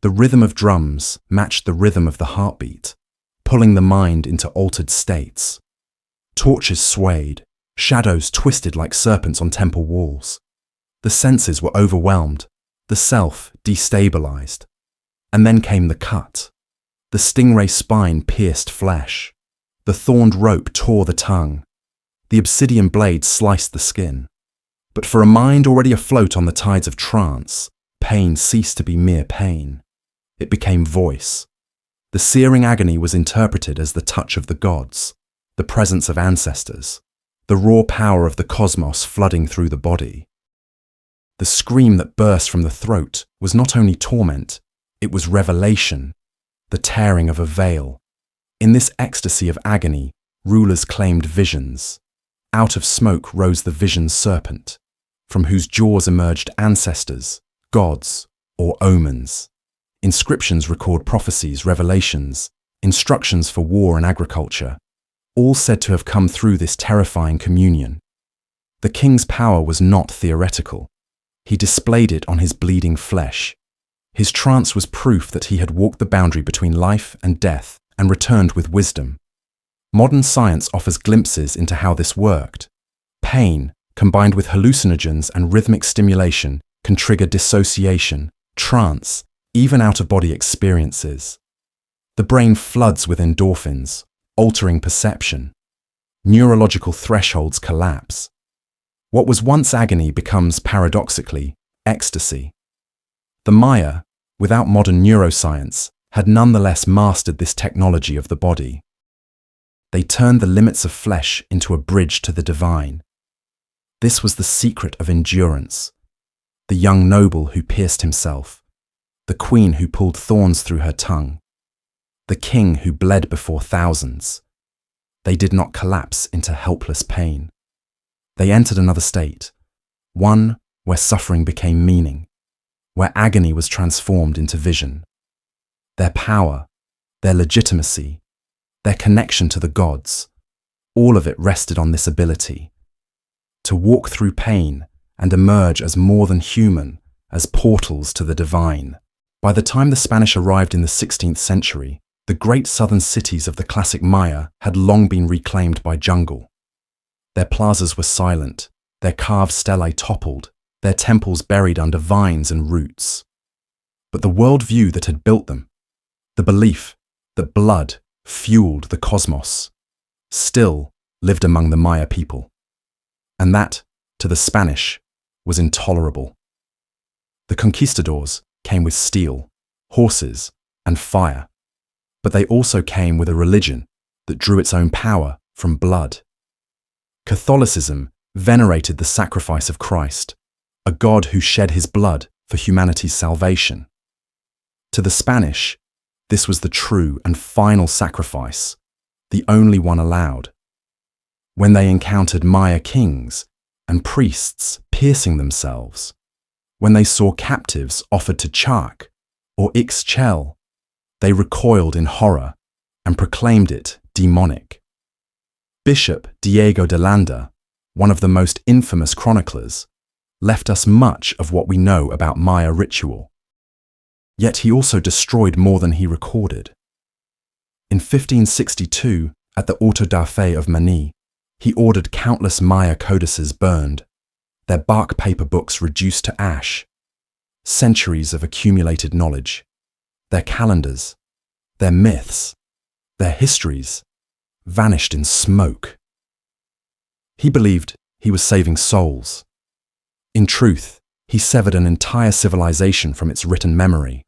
The rhythm of drums matched the rhythm of the heartbeat, pulling the mind into altered states. Torches swayed, shadows twisted like serpents on temple walls. The senses were overwhelmed, the self destabilized. And then came the cut. The stingray spine pierced flesh. The thorned rope tore the tongue. The obsidian blade sliced the skin. But for a mind already afloat on the tides of trance, pain ceased to be mere pain. It became voice. The searing agony was interpreted as the touch of the gods, the presence of ancestors, the raw power of the cosmos flooding through the body. The scream that burst from the throat was not only torment, it was revelation, the tearing of a veil. In this ecstasy of agony, rulers claimed visions. Out of smoke rose the Vision Serpent, from whose jaws emerged ancestors, gods, or omens. Inscriptions record prophecies, revelations, instructions for war and agriculture, all said to have come through this terrifying communion. The king's power was not theoretical. He displayed it on his bleeding flesh. His trance was proof that he had walked the boundary between life and death and returned with wisdom. Modern science offers glimpses into how this worked. Pain, combined with hallucinogens and rhythmic stimulation, can trigger dissociation, trance, even out-of-body experiences. The brain floods with endorphins, altering perception. Neurological thresholds collapse. What was once agony becomes, paradoxically, ecstasy. The Maya, without modern neuroscience, had nonetheless mastered this technology of the body. They turned the limits of flesh into a bridge to the divine. This was the secret of endurance. The young noble who pierced himself, the queen who pulled thorns through her tongue, the king who bled before thousands. They did not collapse into helpless pain. They entered another state, one where suffering became meaning, where agony was transformed into vision. Their power, their legitimacy, their connection to the gods, all of it rested on this ability to walk through pain and emerge as more than human, as portals to the divine. By the time the Spanish arrived in the 16th century, the great southern cities of the classic Maya had long been reclaimed by jungle. Their plazas were silent, their carved stelae toppled, their temples buried under vines and roots. But the worldview that had built them, the belief that blood fueled the cosmos, still lived among the Maya people. And that, to the Spanish, was intolerable. The conquistadors came with steel, horses, and fire, but they also came with a religion that drew its own power from blood. Catholicism venerated the sacrifice of Christ, a God who shed his blood for humanity's salvation. To the Spanish, this was the true and final sacrifice, the only one allowed. When they encountered Maya kings and priests piercing themselves, when they saw captives offered to Chark or Ixchel, they recoiled in horror and proclaimed it demonic. Bishop Diego de Landa, one of the most infamous chroniclers, left us much of what we know about Maya ritual. Yet he also destroyed more than he recorded. In 1562, at the auto da fe of Mani, he ordered countless Maya codices burned, their bark paper books reduced to ash, centuries of accumulated knowledge, their calendars, their myths, their histories, vanished in smoke. He believed he was saving souls. In truth, he severed an entire civilization from its written memory.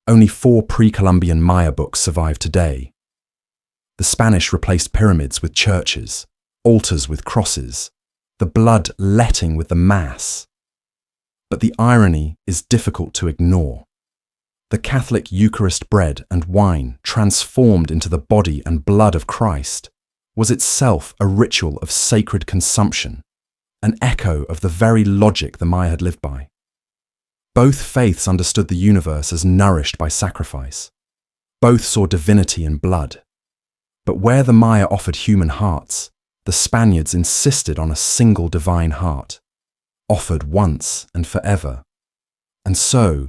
Only 4 pre-Columbian Maya books survive today. The Spanish replaced pyramids with churches, altars with crosses, the blood letting with the Mass. But the irony is difficult to ignore. The Catholic Eucharist bread and wine, transformed into the body and blood of Christ, was itself a ritual of sacred consumption, an echo of the very logic the Maya had lived by. Both faiths understood the universe as nourished by sacrifice. Both saw divinity in blood. But where the Maya offered human hearts, the Spaniards insisted on a single divine heart, offered once and forever. And so,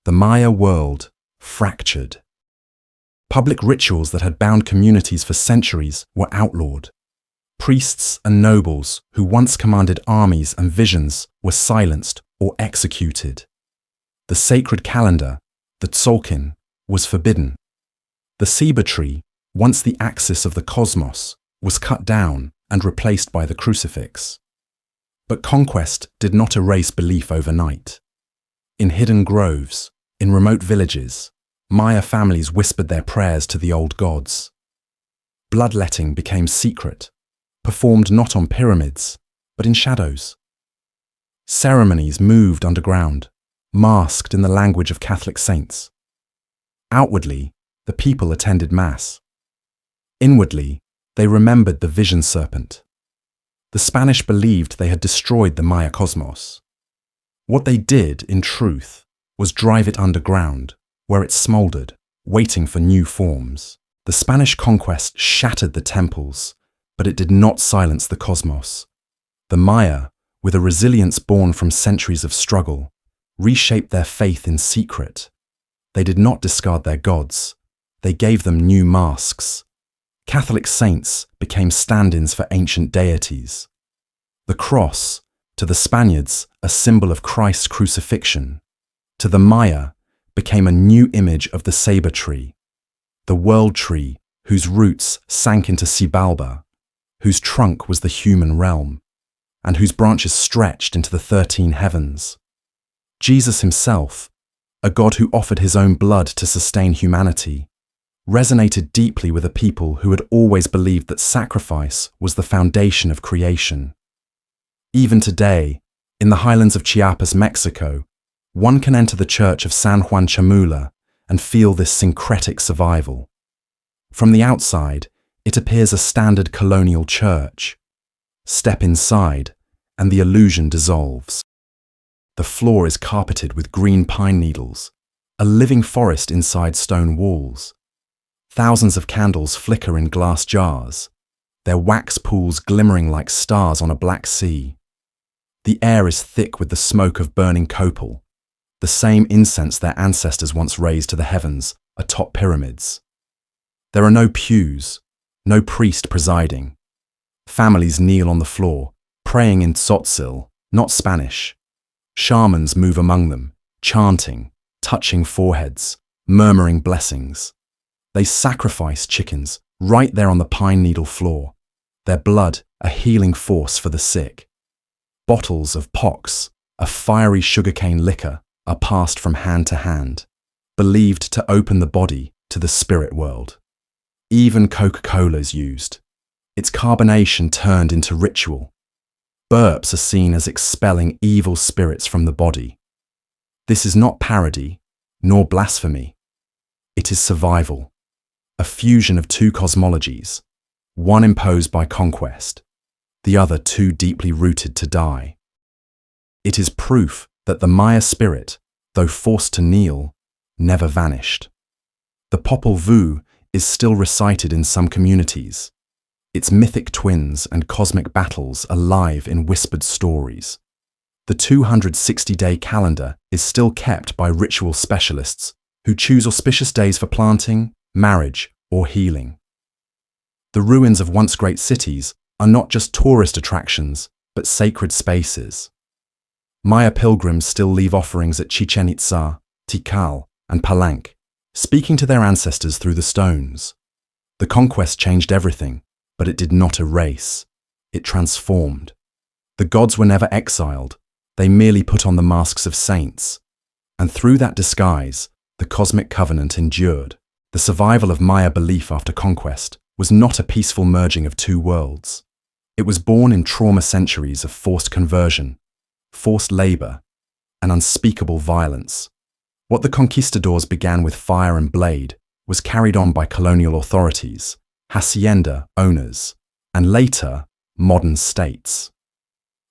the Maya world fractured. Public rituals that had bound communities for centuries were outlawed. Priests and nobles who once commanded armies and visions were silenced or executed. The sacred calendar, the tzolkin, was forbidden. The ceiba tree, once the axis of the cosmos, was cut down and replaced by the crucifix. But conquest did not erase belief overnight. In hidden groves, in remote villages, Maya families whispered their prayers to the old gods. Bloodletting became secret, performed not on pyramids, but in shadows. Ceremonies moved underground, masked in the language of Catholic saints. Outwardly, the people attended Mass. Inwardly, they remembered the Vision Serpent. The Spanish believed they had destroyed the Maya cosmos. What they did, in truth, was drive it underground, where it smoldered, waiting for new forms. The Spanish conquest shattered the temples, but it did not silence the cosmos. The Maya, with a resilience born from centuries of struggle, reshaped their faith in secret. They did not discard their gods. They gave them new masks. Catholic saints became stand-ins for ancient deities. The cross, to the Spaniards, a symbol of Christ's crucifixion, to the Maya, became a new image of the saber tree, the world tree whose roots sank into Xibalba, whose trunk was the human realm, and whose branches stretched into the 13 heavens. Jesus himself, a God who offered his own blood to sustain humanity, resonated deeply with a people who had always believed that sacrifice was the foundation of creation. Even today, in the highlands of Chiapas, Mexico, one can enter the church of San Juan Chamula and feel this syncretic survival. From the outside, it appears a standard colonial church. Step inside, and the illusion dissolves. The floor is carpeted with green pine needles, a living forest inside stone walls. Thousands of candles flicker in glass jars, their wax pools glimmering like stars on a black sea. The air is thick with the smoke of burning copal, the same incense their ancestors once raised to the heavens atop pyramids. There are no pews, no priest presiding. Families kneel on the floor, praying in tzotzil, not Spanish. Shamans move among them, chanting, touching foreheads, murmuring blessings. They sacrifice chickens right there on the pine needle floor, their blood a healing force for the sick. Bottles of pox, a fiery sugarcane liquor, are passed from hand to hand, believed to open the body to the spirit world. Even Coca-Cola is used, its carbonation turned into ritual. Burps are seen as expelling evil spirits from the body. This is not parody, nor blasphemy. It is survival, a fusion of two cosmologies, one imposed by conquest, the other too deeply rooted to die. It is proof that the Maya spirit, though forced to kneel, never vanished. The Popol Vuh is still recited in some communities, its mythic twins and cosmic battles alive in whispered stories. The 260-day calendar is still kept by ritual specialists who choose auspicious days for planting, marriage, or healing. The ruins of once great cities are not just tourist attractions, but sacred spaces. Maya pilgrims still leave offerings at Chichen Itza, Tikal, and Palenque, speaking to their ancestors through the stones. The conquest changed everything, but it did not erase. It transformed. The gods were never exiled. They merely put on the masks of saints. And through that disguise, the cosmic covenant endured. The survival of Maya belief after conquest was not a peaceful merging of two worlds. It was born in trauma centuries of forced conversion, forced labor, and unspeakable violence. What the conquistadors began with fire and blade was carried on by colonial authorities, hacienda owners, and later, modern states.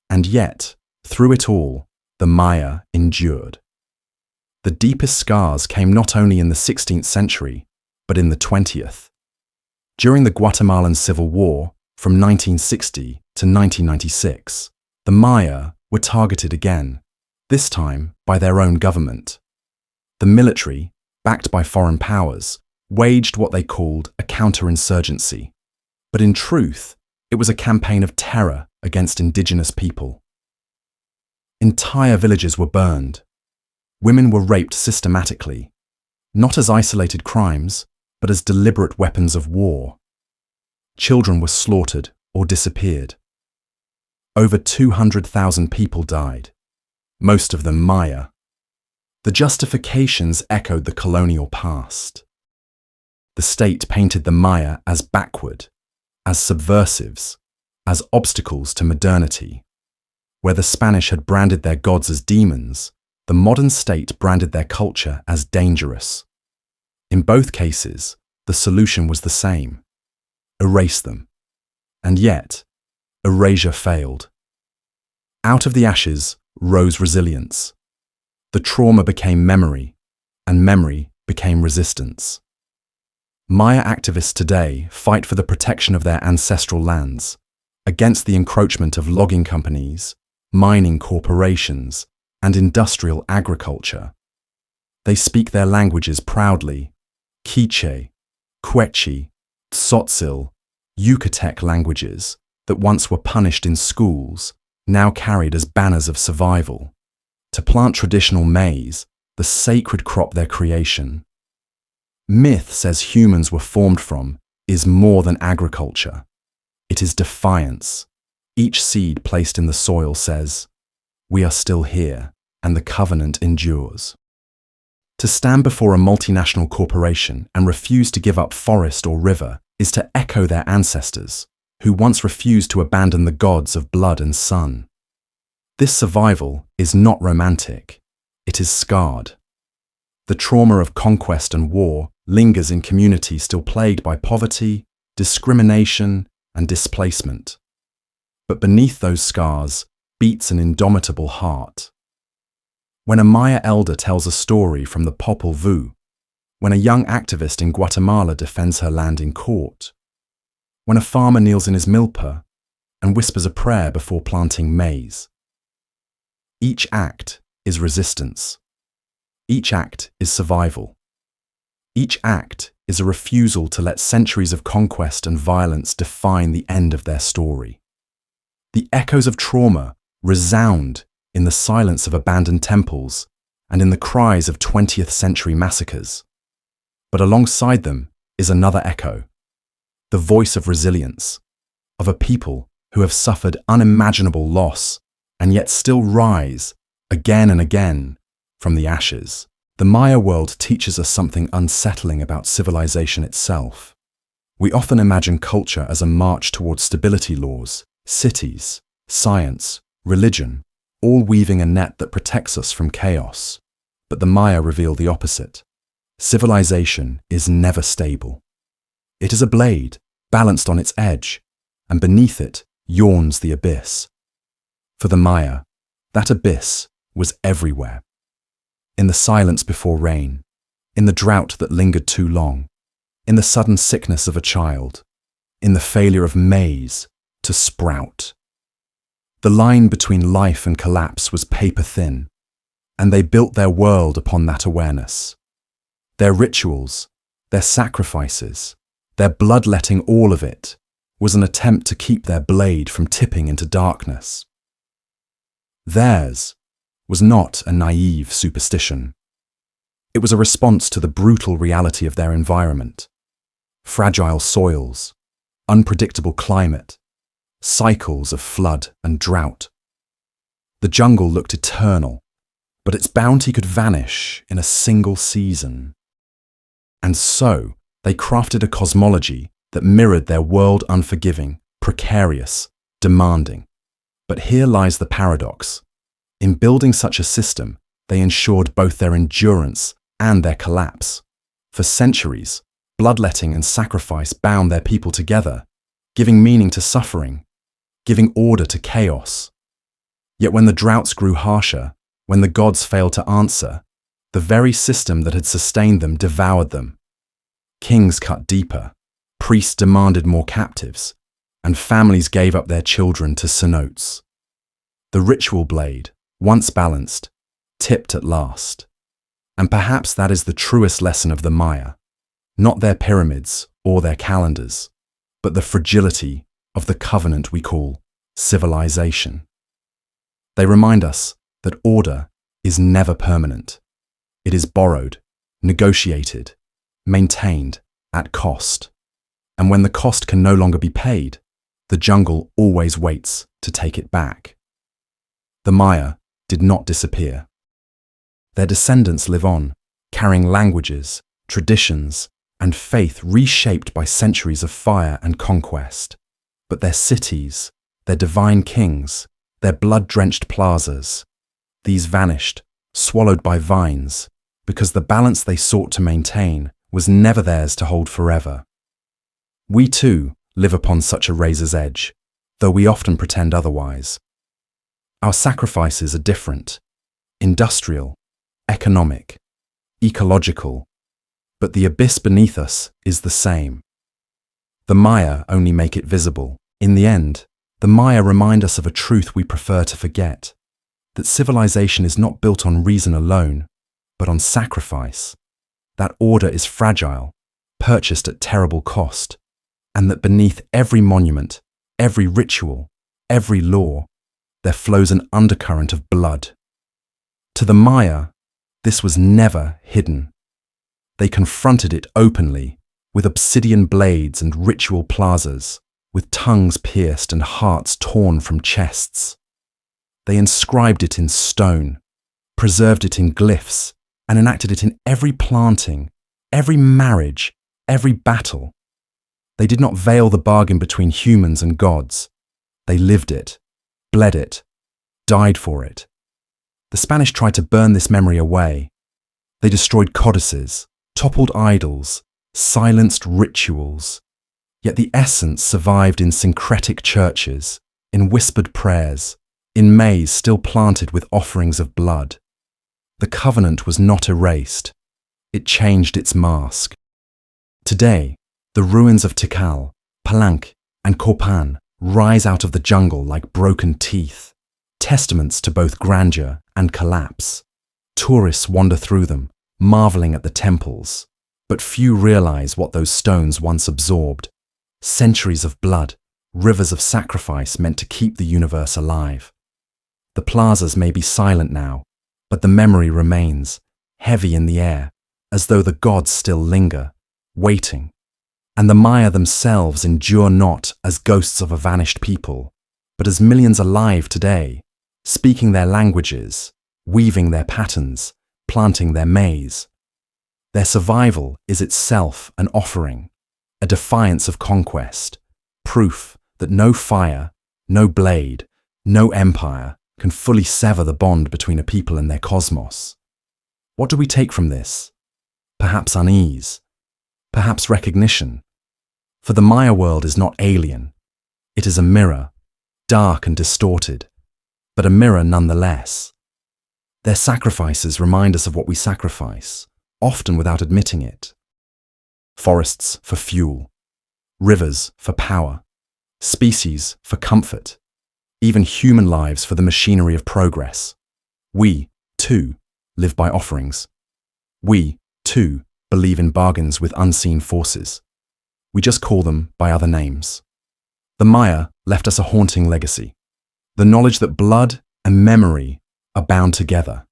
And yet, through it all, the Maya endured. The deepest scars came not only in the 16th century, but in the 20th. During the Guatemalan Civil War, from 1960 to 1996, the Maya were targeted again, this time by their own government. The military, backed by foreign powers, waged what they called a counterinsurgency. But in truth, it was a campaign of terror against indigenous people. Entire villages were burned. Women were raped systematically, not as isolated crimes, but as deliberate weapons of war. Children were slaughtered or disappeared. Over 200,000 people died, most of them Maya. The justifications echoed the colonial past. The state painted the Maya as backward, as subversives, as obstacles to modernity. Where the Spanish had branded their gods as demons, the modern state branded their culture as dangerous. In both cases, the solution was the same: erase them. And yet, erasure failed. Out of the ashes rose resilience. The trauma became memory, and memory became resistance. Maya activists today fight for the protection of their ancestral lands, against the encroachment of logging companies, mining corporations, and industrial agriculture. They speak their languages proudly: Quiche, Quechua, Tzotzil, Yucatec languages that once were punished in schools, now carried as banners of survival. To plant traditional maize, the sacred crop their creation. Myth says humans were formed from is more than agriculture. It is defiance. Each seed placed in the soil says, "We are still here, and the covenant endures." To stand before a multinational corporation and refuse to give up forest or river is to echo their ancestors, who once refused to abandon the gods of blood and sun. This survival is not romantic. It is scarred. The trauma of conquest and war lingers in communities still plagued by poverty, discrimination, and displacement. But beneath those scars beats an indomitable heart. When a Maya elder tells a story from the Popol Vuh, when a young activist in Guatemala defends her land in court, when a farmer kneels in his milpa and whispers a prayer before planting maize. Each act is resistance. Each act is survival. Each act is a refusal to let centuries of conquest and violence define the end of their story. The echoes of trauma resound in the silence of abandoned temples and in the cries of 20th century massacres. But alongside them is another echo, the voice of resilience, of a people who have suffered unimaginable loss and yet still rise again and again from the ashes. The Maya world teaches us something unsettling about civilization itself. We often imagine culture as a march towards stability laws, cities, science, religion, all weaving a net that protects us from chaos. But the Maya reveal the opposite. Civilization is never stable. It is a blade, balanced on its edge, and beneath it yawns the abyss. For the Maya, that abyss was everywhere. In the silence before rain, in the drought that lingered too long, in the sudden sickness of a child, in the failure of maize to sprout. The line between life and collapse was paper thin, and they built their world upon that awareness. Their rituals, their sacrifices, their bloodletting, all of it, was an attempt to keep their blade from tipping into darkness. Theirs was not a naive superstition. It was a response to the brutal reality of their environment. Fragile soils, unpredictable climate, cycles of flood and drought. The jungle looked eternal, but its bounty could vanish in a single season. And so, they crafted a cosmology that mirrored their world: unforgiving, precarious, demanding. But here lies the paradox. In building such a system, they ensured both their endurance and their collapse. For centuries, bloodletting and sacrifice bound their people together, giving meaning to suffering, giving order to chaos. Yet when the droughts grew harsher, when the gods failed to answer, the very system that had sustained them devoured them. Kings cut deeper, priests demanded more captives, and families gave up their children to cenotes. The ritual blade, once balanced, tipped at last. And perhaps that is the truest lesson of the Maya, not their pyramids or their calendars, but the fragility of the covenant we call civilization. They remind us that order is never permanent. It is borrowed, negotiated, maintained at cost. And when the cost can no longer be paid, the jungle always waits to take it back. The Maya did not disappear. Their descendants live on, carrying languages, traditions, and faith reshaped by centuries of fire and conquest. But their cities, their divine kings, their blood-drenched plazas, these vanished, swallowed by vines, because the balance they sought to maintain was never theirs to hold forever. We too live upon such a razor's edge, though we often pretend otherwise. Our sacrifices are different, industrial, economic, ecological, but the abyss beneath us is the same. The Maya only make it visible. In the end, the Maya remind us of a truth we prefer to forget, that civilization is not built on reason alone, but on sacrifice. That order is fragile, purchased at terrible cost, and that beneath every monument, every ritual, every law, there flows an undercurrent of blood. To the Maya, this was never hidden. They confronted it openly, with obsidian blades and ritual plazas, with tongues pierced and hearts torn from chests. They inscribed it in stone, preserved it in glyphs, and enacted it in every planting, every marriage, every battle. They did not veil the bargain between humans and gods. They lived it, bled it, died for it. The Spanish tried to burn this memory away. They destroyed codices, toppled idols, silenced rituals. Yet the essence survived in syncretic churches, in whispered prayers, in maize still planted with offerings of blood. The covenant was not erased. It changed its mask. Today, the ruins of Tikal, Palenque, and Copan rise out of the jungle like broken teeth, testaments to both grandeur and collapse. Tourists wander through them, marveling at the temples, but few realize what those stones once absorbed. Centuries of blood, rivers of sacrifice meant to keep the universe alive. The plazas may be silent now, but the memory remains, heavy in the air, as though the gods still linger, waiting. And the Maya themselves endure not as ghosts of a vanished people, but as millions alive today, speaking their languages, weaving their patterns, planting their maize. Their survival is itself an offering, a defiance of conquest, proof that no fire, no blade, no empire can fully sever the bond between a people and their cosmos. What do we take from this? Perhaps unease, perhaps recognition. For the Maya world is not alien. It is a mirror, dark and distorted, but a mirror nonetheless. Their sacrifices remind us of what we sacrifice, often without admitting it. Forests for fuel, rivers for power, species for comfort, even human lives for the machinery of progress. We, too, live by offerings. We, too, believe in bargains with unseen forces. We just call them by other names. The Maya left us a haunting legacy, the knowledge that blood and memory are bound together,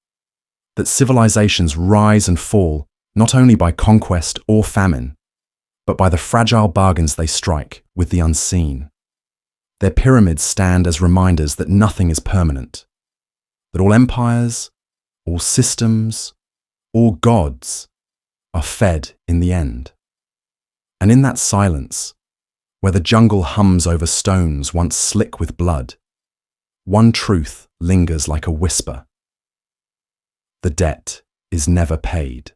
that civilizations rise and fall not only by conquest or famine, but by the fragile bargains they strike with the unseen. Their pyramids stand as reminders that nothing is permanent, that all empires, all systems, all gods are fed in the end. And in that silence, where the jungle hums over stones once slick with blood, one truth lingers like a whisper. The debt is never paid.